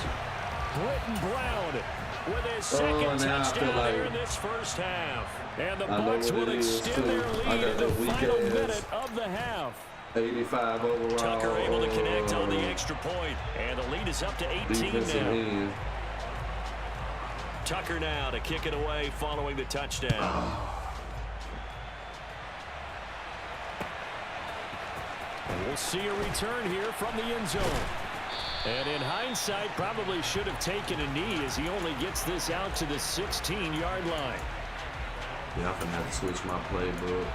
Britton Brown with his
Oh,
second
now I feel
touchdown
like-
there in this first half.
And the
I know
Bucs
what
will
it is,
extend
too.
their
I
lead
got
in the
that weak
final
ass.
minute of the half.
85 overall.
Tucker able to connect on the extra point, and the lead is up to 18
defensive
now.
end.
Tucker now to kick it away following the touchdown.
And we'll see a return here from the end zone. And in hindsight, probably should have taken a knee, as he only gets this out to the 16-yard line.
Yeah, I'm gonna have to switch my playbook.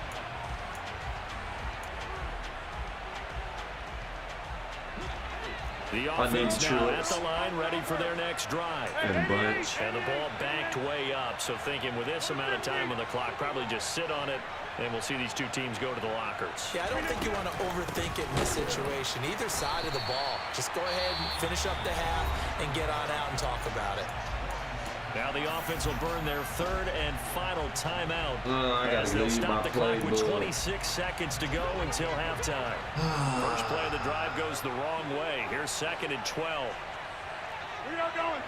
The
I need
offense now at
trips.
the line, ready for their next drive.
And bunch.
And the ball backed way up, so thinking with this amount of time on the clock, probably just sit on it, and we'll see these two teams go to the lockers.
Yeah, I don't think you want to overthink it in this situation. Either side of the ball. Just go ahead and finish up the half and get on out and talk about it.
Now the offense will burn their 3rd and final timeout
I gotta
as they'll
leave
stop
my
the clock with
playbook.
26 seconds to go until halftime. First play of the drive goes the wrong way. Here's 2nd and 12.
We are going.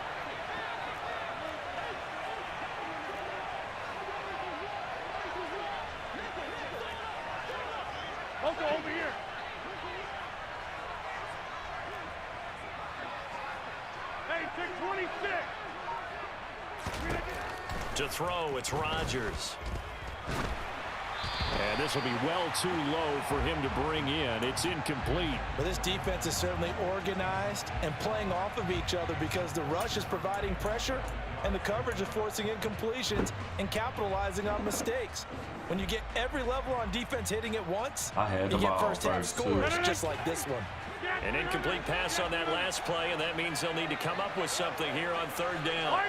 Boca over here. Hey, pick 26.
To throw, it's Rodgers. And this will be well too low for him to bring in. It's incomplete.
But this defense is certainly organized and playing off of each other because the rush is providing pressure and the coverage is forcing incompletions and capitalizing on mistakes. When you get every level on defense hitting at once, you get first-half scores just like this one.
An incomplete pass on that last play, and that means they'll need to come up with something here on third down.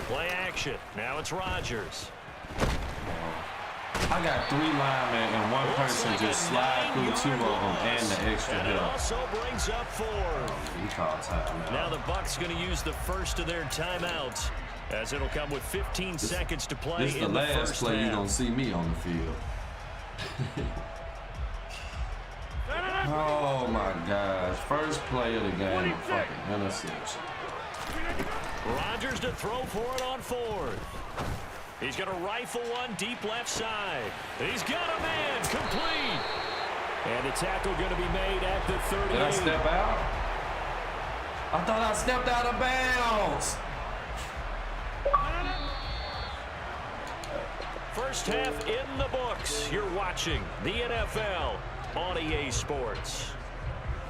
Play action. Now it's Rodgers.
I got 3 linemen and 1 person just slide through 2 of them and the extra
And it
help.
also brings up 4.
He called timeout.
Now the Bucs going to use the first of their timeouts as it'll come with 15 seconds to play
This is the
in the
last
first
play
half.
you're going to see me on the field. Oh my gosh. First play of the game, fucking interception.
Rodgers to throw for it on 4th. He's going to rifle one deep left side. He's got a man complete. And the tackle going to be made at the 38.
Did I step out? I thought I stepped out of bounds.
First half in the books. You're watching the NFL on EA Sports.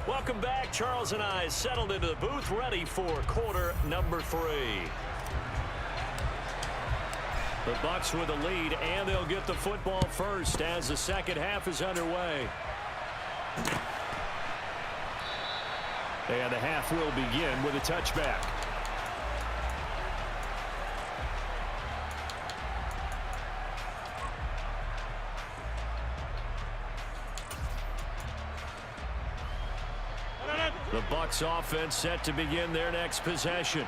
Welcome back. Charles and I settled into the booth ready for quarter number 3. The Bucs with a lead, and they'll get the football first as the second half is underway. And the half will begin with a touchback. The Bucs offense set to begin their next possession.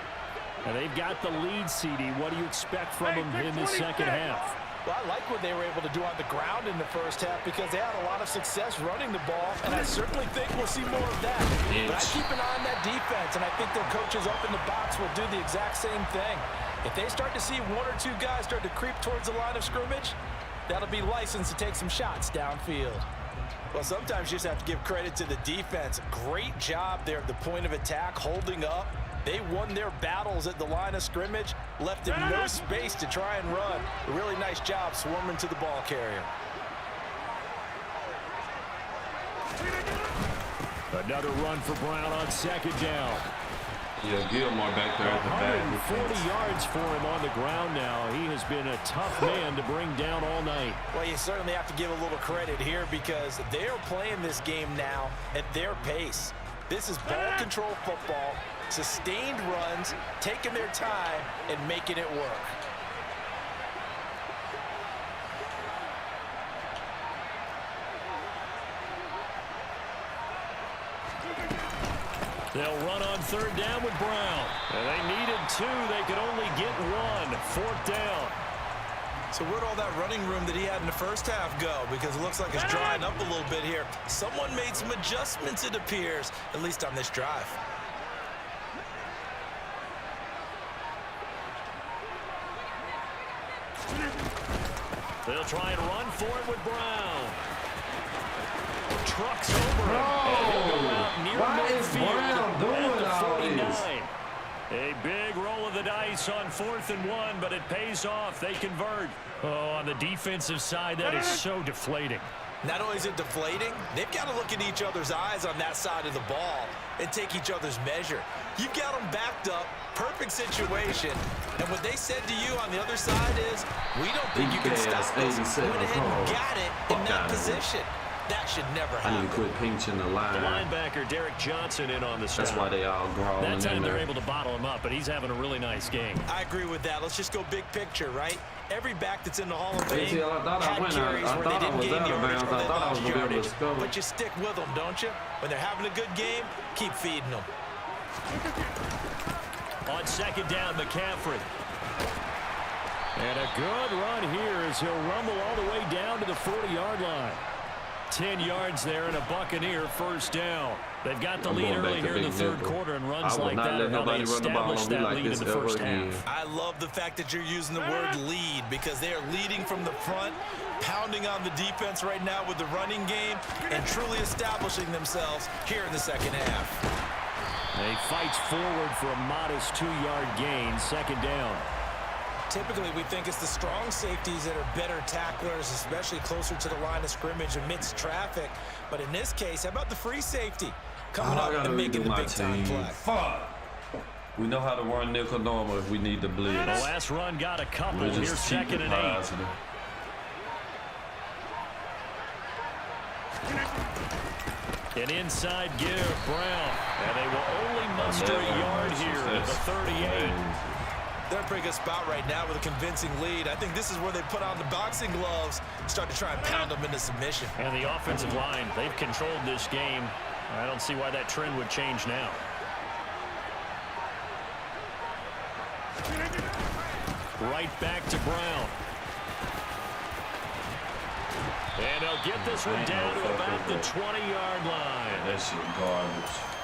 And they've got the lead, CD. What do you expect from them in the second half?
Well, I like what they were able to do on the ground in the first half because they had a lot of success running the ball, and I certainly think we'll see more of that. But I keep an eye on that defense, and I think their coaches up in the box will do the exact same thing. If they start to see 1 or 2 guys start to creep towards the line of scrimmage, that'll be licensed to take some shots downfield. Well, sometimes you just have to give credit to the defense. Great job there at the point of attack, holding up. They won their battles at the line of scrimmage, left them no space to try and run. A really nice job swarming to the ball carrier.
Another run for Brown on second down.
Yeah, Gilmore back there at the back.
140 yards for him on the ground now. He has been a tough man to bring down all night.
Well, you certainly have to give a little credit here because they are playing this game now at their pace. This is ball control football, sustained runs, taking their time, and making it work.
They'll run on third down with Brown. And they needed 2. They could only get 1. 4th down.
So where'd all that running room that he had in the first half go? Because it looks like it's drying up a little bit here. Someone made some adjustments, it appears, at least on this drive.
They'll try and run for it with Brown. Trucks over him. And he'll go out near
Why is
midfield
Brown doing
at the
all
49.
this?
A big roll of the dice on 4th and 1, but it pays off. They convert. Oh, on the defensive side, that is so deflating.
Not only is it deflating, they've got to look in each other's eyes on that side of the ball and take each other's measure. You've got them backed up, perfect situation, and what they said to you on the other side is, we don't think you can stop this. Went ahead and got it in that position. That should never happen.
I need to quit pinching the
The
line.
linebacker, Derek Johnson, in on the stop.
That's why they all grown.
That time they're able to bottle him up, but he's having a really nice game.
I agree with that. Let's just go big picture, right? Every back that's in the Hall of Fame
See, I thought I
had
went
carries
out. I
where
thought
they
I
didn't
was
gain
out of
yardage
bounds.
or
I
they
thought I was
lost
gonna be able to
yardage.
score.
But you stick with them, don't you? When they're having a good game, keep feeding them.
On second down, McCaffrey. And a good run here as he'll rumble all the way down to the 40-yard line. 10 yards there and a Buccaneer first down. They've got the
I'm
lead
going back
early
to
here in the
big
third
nickel.
quarter, and runs
I will
like
not
that
let
are how they
nobody run the ball
establish
on me
that
like
lead in
this
the
ever
first
again.
half.
I love the fact that you're using the word lead because they are leading from the front, pounding on the defense right now with the running game, and truly establishing themselves here in the second half.
He fights forward for a modest 2-yard gain, second down.
Typically, we think it's the strong safeties that are better tacklers, especially closer to the line of scrimmage amidst traffic. But in this case, how about the free safety coming up and making the big-time play?
Fuck. We know how to run nickel normal if we need to blitz.
The last run got a couple.
We're
Here's
just
second and 8.
positive.
An inside give, Brown. And they will only muster a yard here at the 38.
They're in a pretty good spot right now with a convincing lead. I think this is where they put on the boxing gloves, start to try and pound them into submission.
And the offensive line, they've controlled this game. I don't see why that trend would change now. Right back to Brown. And they'll get this one down to about the 20-yard line.
That shit garbage.